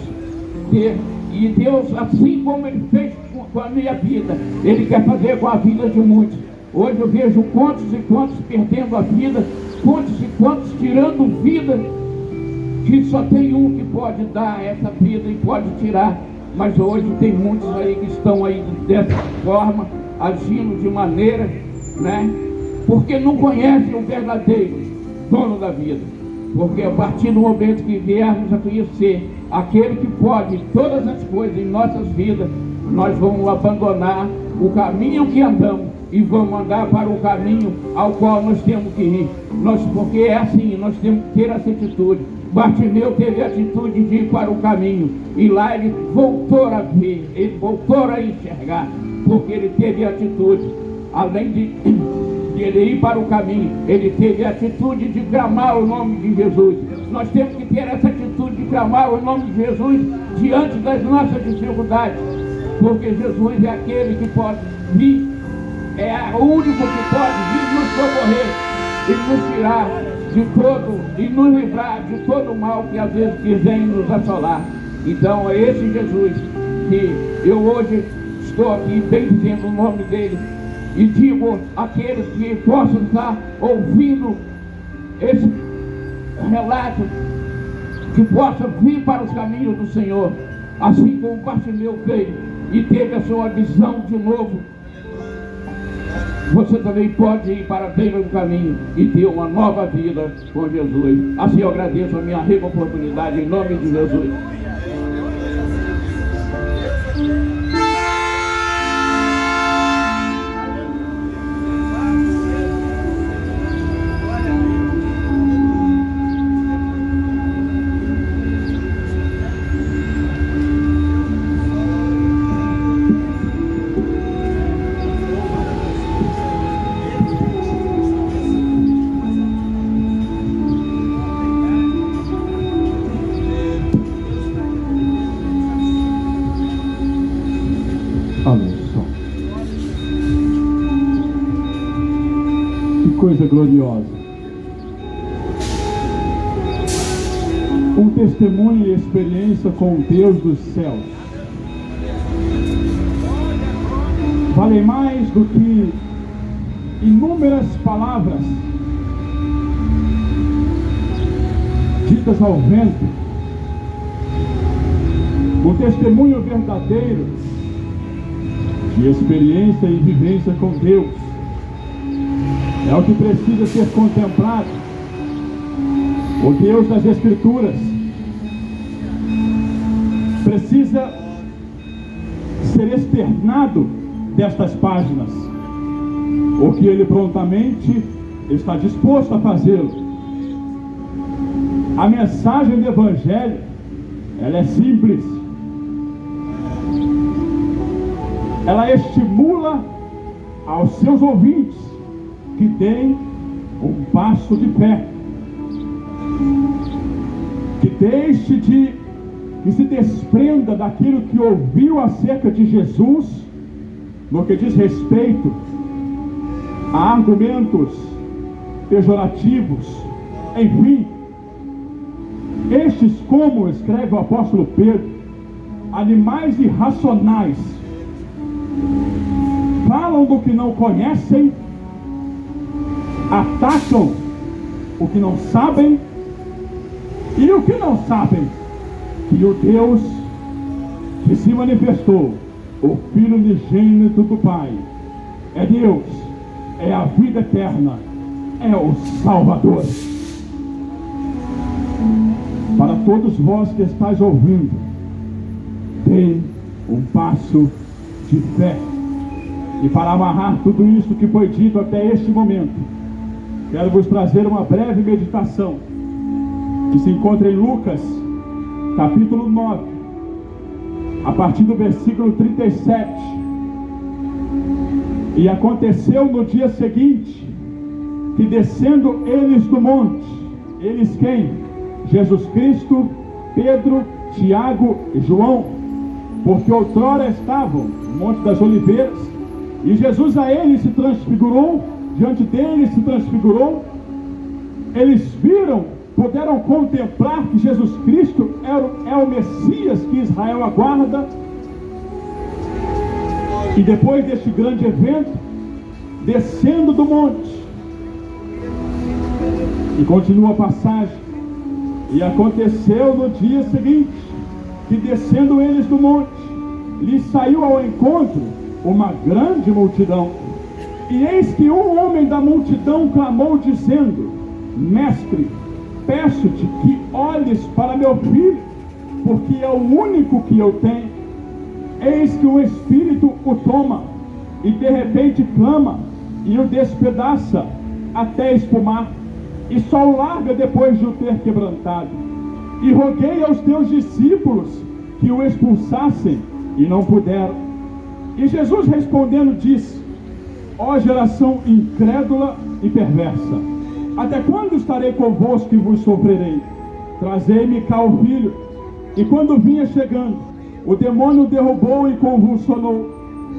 ter, e Deus, assim como Ele fez com a minha vida, Ele quer fazer com a vida de muitos. Hoje eu vejo quantos e quantos perdendo a vida, quantos e quantos tirando vida, que só tem um que pode dar essa vida e pode tirar. Mas hoje tem muitos aí que estão aí dessa forma, agindo de maneira, né, porque não conhecem o verdadeiro dono da vida. Porque a partir do momento que viermos a conhecer aquele que pode todas as coisas em nossas vidas, nós vamos abandonar o caminho que andamos e vamos andar para o caminho ao qual nós temos que ir. Porque é assim, nós temos que ter essa atitude. Bartimeu teve a atitude de ir para o caminho, e lá ele voltou a ver, ele voltou a enxergar, porque ele teve a atitude, além de ele ir para o caminho, ele teve a atitude de clamar o nome de Jesus. Nós temos que ter essa atitude de clamar o nome de Jesus diante das nossas dificuldades, porque Jesus é aquele que pode vir, é o único que pode vir nos socorrer e nos tirar de todo, e nos livrar de todo o mal que às vezes vem nos assolar. Então é esse Jesus que eu hoje estou aqui bendizendo o nome dele, e digo àqueles que possam estar ouvindo esse relato, que possam vir para os caminhos do Senhor, assim como Bartimeu veio e teve a sua visão de novo. Você também pode ir para a beira do caminho e ter uma nova vida com Jesus. Assim eu agradeço a minha rica oportunidade em nome de Jesus. Coisa gloriosa. Um testemunho e experiência com o Deus dos céus vale mais do que inúmeras palavras ditas ao vento. Um testemunho verdadeiro de experiência e vivência com Deus é o que precisa ser contemplado. O Deus das Escrituras precisa ser externado destas páginas, o que ele prontamente está disposto a fazê-lo. A mensagem do Evangelho, ela é simples. Ela estimula aos seus ouvintes que deem um passo de fé, que se desprenda daquilo que ouviu acerca de Jesus, no que diz respeito a argumentos pejorativos, enfim, estes, como escreve o apóstolo Pedro, animais irracionais, falam do que não conhecem, atacam o que não sabem, e o que não sabem, que o Deus que se manifestou, o Filho unigênito do Pai, é Deus, é a vida eterna, é o Salvador. Para todos vós que estáis ouvindo, deem um passo de fé. E para amarrar tudo isso que foi dito até este momento, quero vos trazer uma breve meditação que se encontra em Lucas, capítulo 9, a partir do versículo 37. E aconteceu no dia seguinte, que descendo eles do monte, eles quem? Jesus Cristo, Pedro, Tiago e João, porque outrora estavam no Monte das Oliveiras, e Jesus a eles se transfigurou, diante deles se transfigurou. Eles viram, puderam contemplar que Jesus Cristo é o Messias que Israel aguarda. E depois deste grande evento, descendo do monte, e continua a passagem, e aconteceu no dia seguinte, que descendo eles do monte, lhes saiu ao encontro uma grande multidão. E eis que um homem da multidão clamou, dizendo: Mestre, peço-te que olhes para meu filho, porque é o único que eu tenho. Eis que o espírito o toma, e de repente clama, e o despedaça até espumar, e só o larga depois de o ter quebrantado. E roguei aos teus discípulos que o expulsassem, e não puderam. E Jesus respondendo disse: Ó geração incrédula e perversa, até quando estarei convosco e vos sofrerei? Trazei-me cá o filho. E quando vinha chegando, o demônio o derrubou e convulsionou.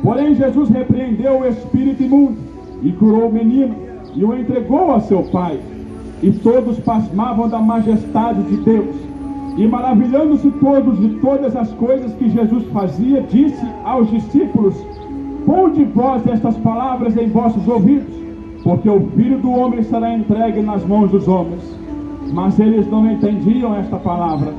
Porém Jesus repreendeu o espírito imundo e curou o menino, e o entregou a seu pai. E todos pasmavam da majestade de Deus, e maravilhando-se todos de todas as coisas que Jesus fazia, disse aos discípulos: Ponde vós estas palavras em vossos ouvidos, porque o Filho do Homem será entregue nas mãos dos homens. Mas eles não entendiam esta palavra,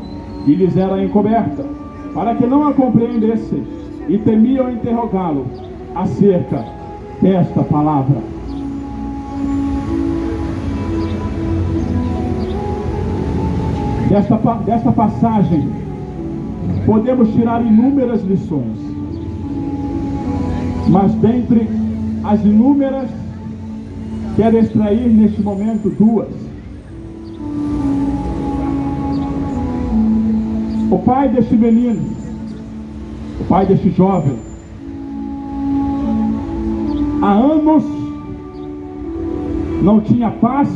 e lhes era encoberta, para que não a compreendessem, e temiam interrogá-lo acerca desta palavra. Desta passagem, podemos tirar inúmeras lições, mas dentre as inúmeras, quero extrair neste momento duas. O pai deste menino, o pai deste jovem, há anos não tinha paz,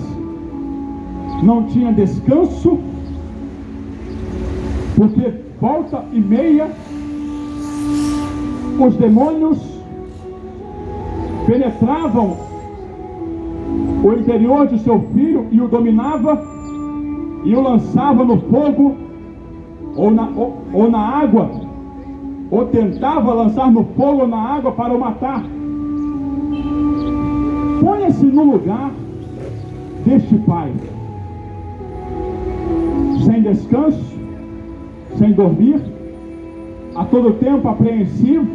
não tinha descanso, porque volta e meia os demônios penetravam o interior de seu filho e o dominava, e o lançava no fogo ou na água, ou tentava lançar no fogo ou na água para o matar. Ponha-se no lugar deste pai, sem descanso, sem dormir, a todo tempo apreensivo.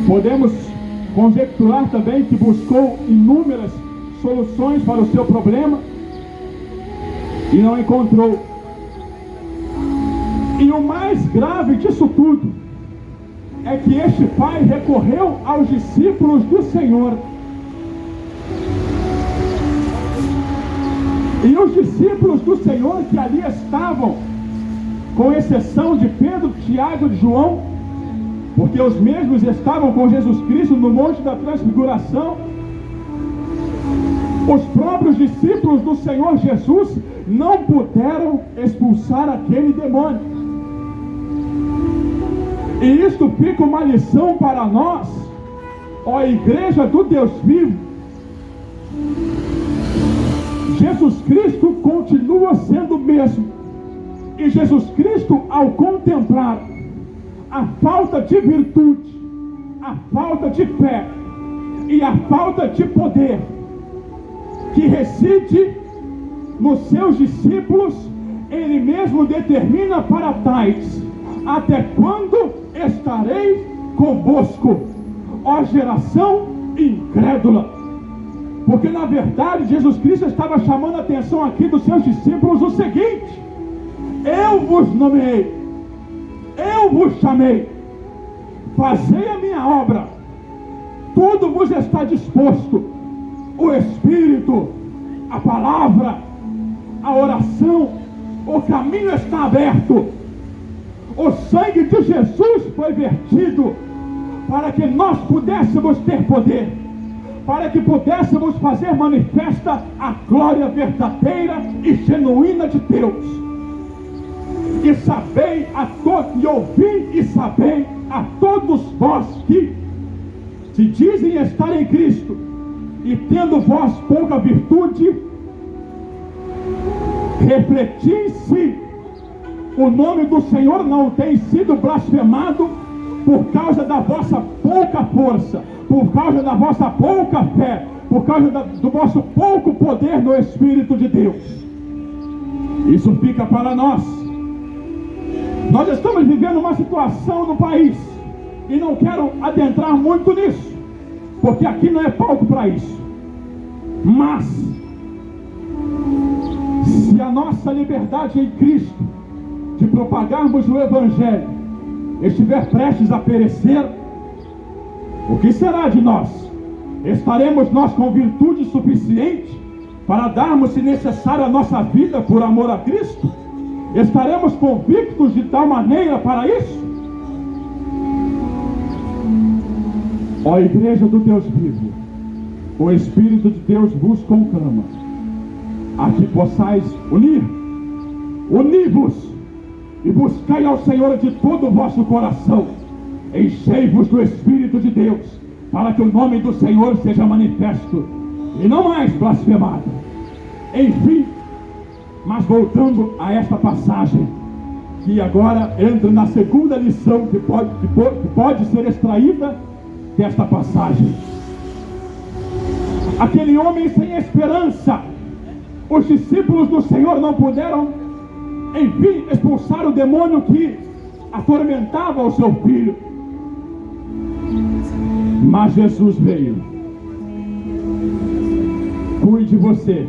Podemos conjecturar também que buscou inúmeras soluções para o seu problema e não encontrou. E o mais grave disso tudo é que este pai recorreu aos discípulos do Senhor. E os discípulos do Senhor que ali estavam, com exceção de Pedro, Tiago e João, porque os mesmos estavam com Jesus Cristo no Monte da Transfiguração, os próprios discípulos do Senhor Jesus não puderam expulsar aquele demônio. E isto fica uma lição para nós, ó Igreja do Deus vivo. Jesus Cristo continua sendo o mesmo. E Jesus Cristo, ao contemplar a falta de virtude, a falta de fé e a falta de poder que reside nos seus discípulos, ele mesmo determina para tais: até quando estarei convosco, ó geração incrédula? Porque na verdade Jesus Cristo estava chamando a atenção aqui dos seus discípulos o seguinte: eu vos nomeei, eu vos chamei, fazei a minha obra, tudo vos está disposto. O Espírito, a palavra, a oração, o caminho está aberto. O sangue de Jesus foi vertido para que nós pudéssemos ter poder, para que pudéssemos fazer manifesta a glória verdadeira e genuína de Deus. E sabei a todos, e ouvi e sabei a todos vós que se dizem estar em Cristo, e tendo vós pouca virtude, refleti se o nome do Senhor não tem sido blasfemado por causa da vossa pouca força, por causa da vossa pouca fé, por causa do vosso pouco poder no Espírito de Deus. Isso fica para nós. Nós estamos vivendo uma situação no país, e não quero adentrar muito nisso, porque aqui não é palco para isso. Mas se a nossa liberdade em Cristo de propagarmos o Evangelho estiver prestes a perecer, o que será de nós? Estaremos nós com virtude suficiente para darmos, se necessário, a nossa vida por amor a Cristo? Estaremos convictos de tal maneira para isso? Ó Igreja do Deus vivo, o Espírito de Deus vos conclama a que possais unir-vos e buscai ao Senhor de todo o vosso coração. Enchei-vos do Espírito de Deus, para que o nome do Senhor seja manifesto e não mais blasfemado. Enfim, mas voltando a esta passagem, que agora entra na segunda lição que pode ser extraída desta passagem. Aquele homem sem esperança, os discípulos do Senhor não puderam, enfim, expulsar o demônio que atormentava o seu filho. Mas Jesus veio. Cuide você,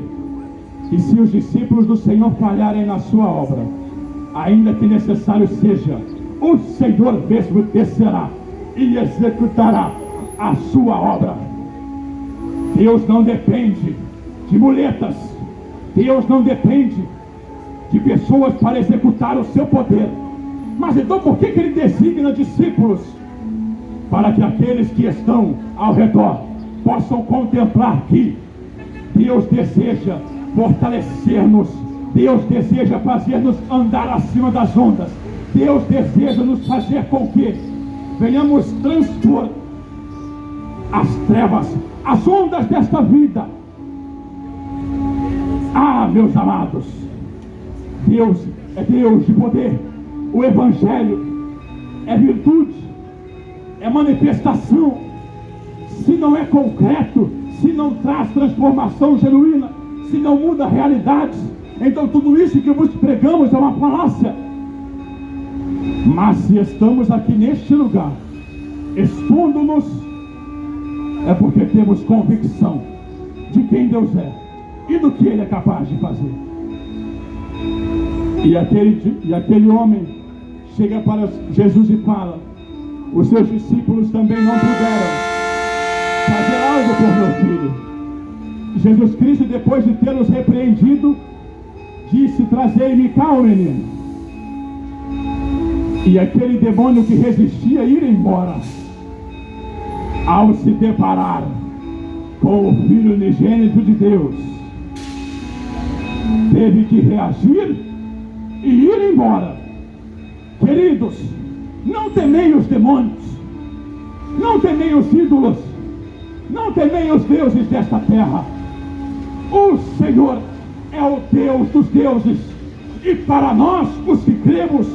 que se os discípulos do Senhor falharem na sua obra, ainda que necessário seja, o Senhor mesmo descerá e executará a sua obra. Deus não depende de muletas, Deus não depende de pessoas para executar o seu poder. Mas então por que Ele designa discípulos? Para que aqueles que estão ao redor possam contemplar que Deus deseja fortalecer-nos, Deus deseja fazer-nos andar acima das ondas, Deus deseja nos fazer com que venhamos transpor as trevas, as ondas desta vida. Ah, meus amados, Deus é Deus de poder. O Evangelho é virtude, é manifestação. Se não é concreto, se não traz transformação genuína, se não muda realidades, então tudo isso que vos pregamos é uma falácia. Mas se estamos aqui neste lugar, expondo-nos, é porque temos convicção de quem Deus é e do que Ele é capaz de fazer. E aquele homem chega para Jesus e fala: os seus discípulos também não puderam fazer algo por meu filho. Jesus Cristo, depois de tê-los repreendido, disse: trazei-me cá, o menino. E aquele demônio que resistia a ir embora, ao se deparar com o Filho unigênito de Deus, teve que reagir e ir embora. Queridos, não temei os demônios, não temei os ídolos, não temei os deuses desta terra. O Senhor é o Deus dos deuses, e para nós, os que cremos,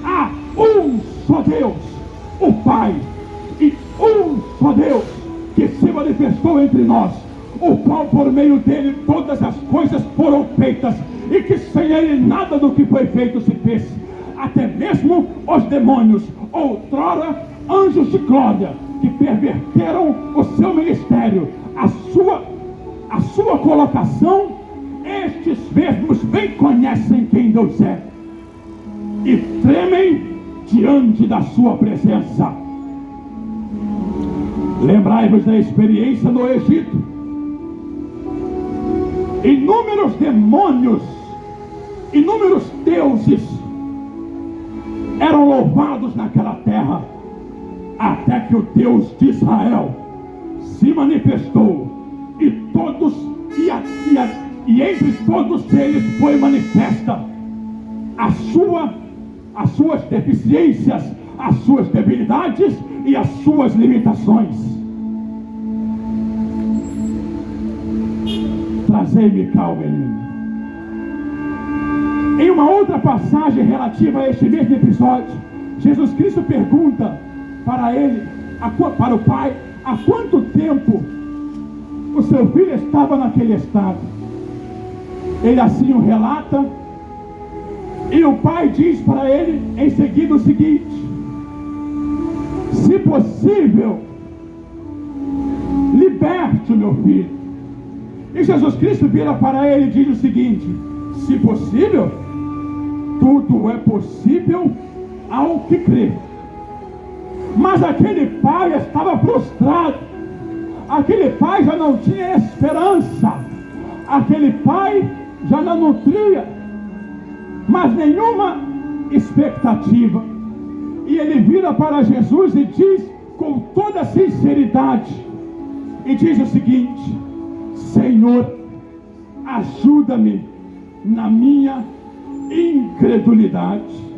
há um só Deus, o Pai, e um só Deus que se manifestou entre nós, o qual por meio dele todas as coisas foram feitas, e que sem ele nada do que foi feito se fez. Até mesmo os demônios, outrora anjos de glória, que perverteram o seu ministério, a sua colocação, estes mesmos bem conhecem quem Deus é e tremem diante da sua presença. Lembrai-vos da experiência no Egito. Inúmeros demônios, inúmeros deuses eram louvados naquela terra, até que o Deus de Israel se manifestou, e entre todos eles foi manifesta as suas deficiências, as suas debilidades e as suas limitações. Trazei-me cá, o menino. Em uma outra passagem relativa a este mesmo episódio, Jesus Cristo pergunta para o pai, há quanto tempo o seu filho estava naquele estado. Ele assim o relata, e o pai diz para ele em seguida o seguinte: se possível, liberte o meu filho. E Jesus Cristo vira para ele e diz o seguinte: se possível, tudo é possível ao que crê. Mas aquele pai estava frustrado, aquele pai já não tinha esperança, aquele pai já não nutria mais nenhuma expectativa. E ele vira para Jesus e diz com toda sinceridade, e diz o seguinte: Senhor, ajuda-me na minha incredulidade.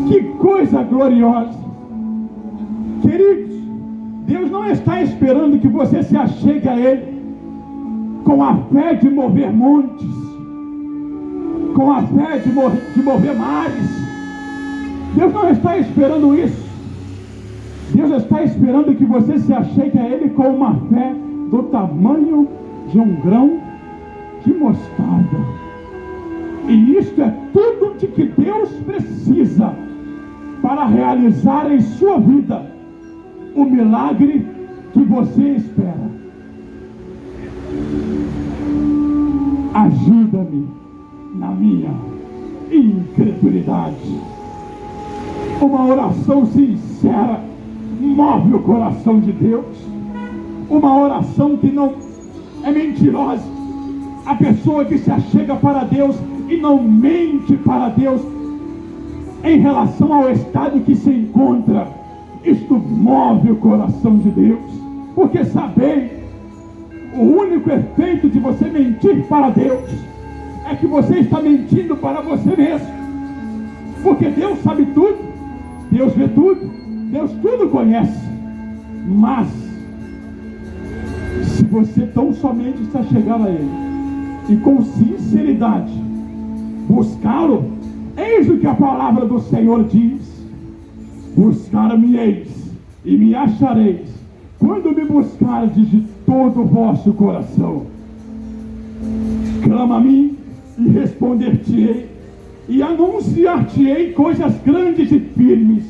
Que coisa gloriosa! Queridos, Deus não está esperando que você se achegue a Ele com a fé de mover montes, com a fé de mover mares. Deus não está esperando isso. Deus está esperando que você se achegue a Ele com uma fé do tamanho de um grão de mostarda. E isto é tudo de que Deus precisa para realizar em sua vida o milagre que você espera. Ajuda-me na minha incredulidade. Uma oração sincera move o coração de Deus. Uma oração que não é mentirosa. A pessoa que se achega para Deus e não mente para Deus em relação ao estado que se encontra, isto move o coração de Deus. Porque sabem, o único efeito de você mentir para Deus é que você está mentindo para você mesmo. Porque Deus sabe tudo, Deus vê tudo, Deus tudo conhece. Mas se você tão somente se achegar a Ele e com sinceridade buscá-lo, eis o que a palavra do Senhor diz: buscar-me-eis e me achareis, quando me buscardes de todo o vosso coração. Clama a mim e responder-te-ei, e anunciar-te-ei coisas grandes e firmes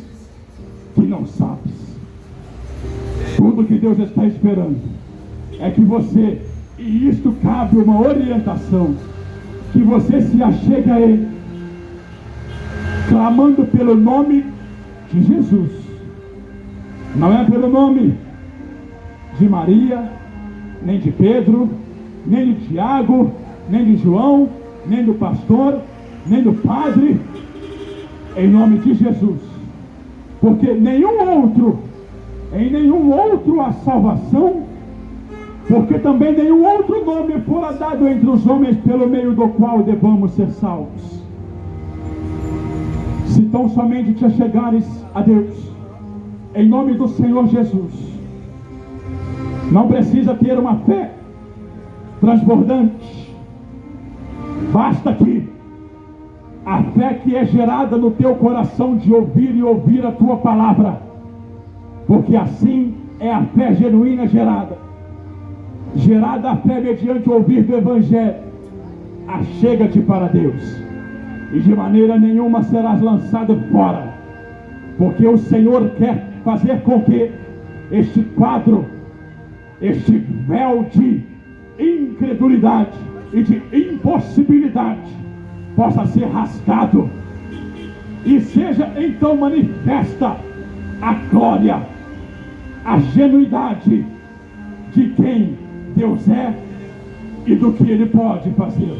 que não sabes. Tudo que Deus está esperando é que você, e isto cabe uma orientação, que você se achegue a Ele, clamando pelo nome de Jesus. Não é pelo nome de Maria, nem de Pedro, nem de Tiago, nem de João, nem do pastor, nem do padre, em nome de Jesus. Porque em nenhum outro há salvação, porque também nenhum outro nome fora dado entre os homens pelo meio do qual devamos ser salvos. Se tão somente te achegares a Deus, em nome do Senhor Jesus, não precisa ter uma fé transbordante, basta que a fé que é gerada no teu coração de ouvir e ouvir a tua palavra, porque assim é a fé genuína gerada a fé mediante o ouvir do Evangelho. Achega-te para Deus, e de maneira nenhuma serás lançado fora, porque o Senhor quer fazer com que este quadro, este véu de incredulidade e de impossibilidade possa ser rasgado, e seja então manifesta a glória, a genuidade de quem Deus é e do que Ele pode fazer.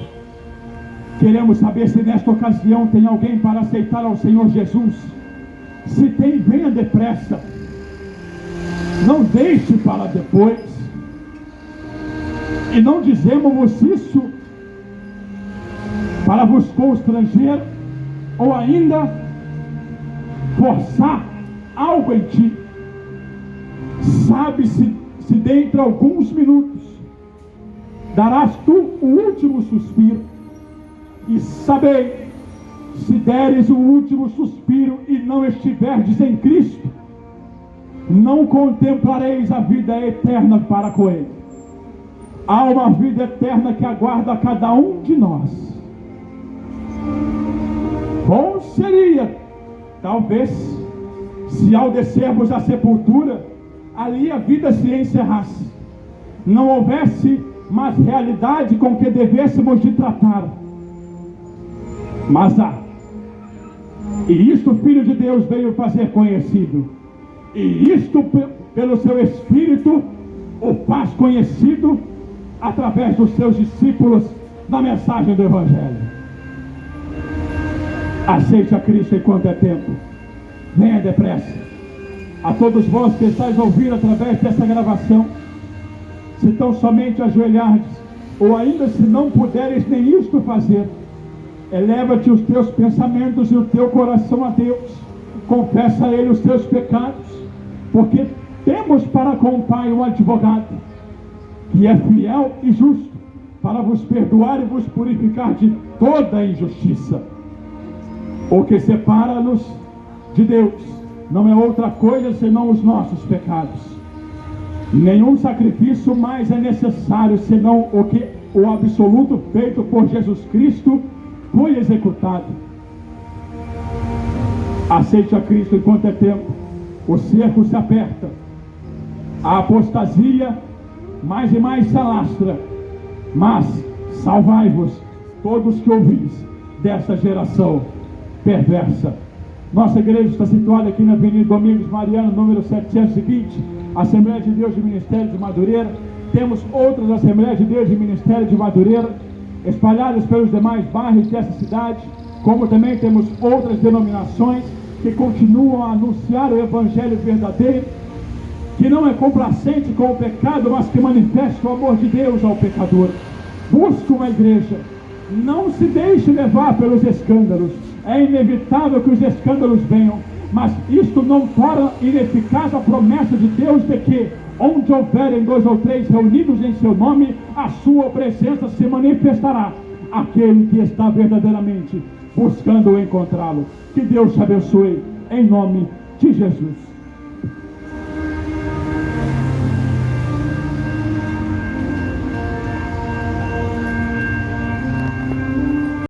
Queremos saber se nesta ocasião tem alguém para aceitar ao Senhor Jesus. Se tem, venha depressa, não deixe para depois. E não dizemos isso para vos constranger ou ainda forçar algo em ti. Sabe-se se dentre alguns minutos darás tu o último suspiro, e sabei, se deres o último suspiro e não estiverdes em Cristo, não contemplareis a vida eterna para com Ele. Há uma vida eterna que aguarda a cada um de nós. Bom seria, talvez, se ao descermos à sepultura, ali a vida se encerrasse, não houvesse mais realidade com que devêssemos de tratar. Mas há, e isto o Filho de Deus veio fazer conhecido, e isto pelo seu Espírito o faz conhecido através dos seus discípulos na mensagem do Evangelho. Aceite a Cristo enquanto é tempo, venha depressa. A todos vós que estáis ouvindo através dessa gravação, se tão somente ajoelhardes, ou ainda se não puderes nem isto fazer, eleva-te os teus pensamentos e o teu coração a Deus, confessa a Ele os teus pecados, porque temos para com o Pai um advogado, que é fiel e justo, para vos perdoar e vos purificar de toda a injustiça. O que separa-nos de Deus não é outra coisa senão os nossos pecados. Nenhum sacrifício mais é necessário senão o absoluto feito por Jesus Cristo foi executado. Aceite a Cristo enquanto é tempo. O cerco se aperta, a apostasia mais e mais se alastra, mas salvai-vos todos que ouvis dessa geração perversa. Nossa igreja está situada aqui na Avenida Domingos Mariano, número 720, Assembleia de Deus de Ministério de Madureira. Temos outras Assembleias de Deus de Ministério de Madureira espalhadas pelos demais bairros dessa cidade, como também temos outras denominações que continuam a anunciar o Evangelho verdadeiro, que não é complacente com o pecado, mas que manifesta o amor de Deus ao pecador. Busque uma igreja, não se deixe levar pelos escândalos. É inevitável que os escândalos venham, mas isto não torna ineficaz a promessa de Deus de que onde houverem 2 ou 3 reunidos em seu nome, a sua presença se manifestará. Aquele que está verdadeiramente buscando encontrá-lo. Que Deus te abençoe, em nome de Jesus.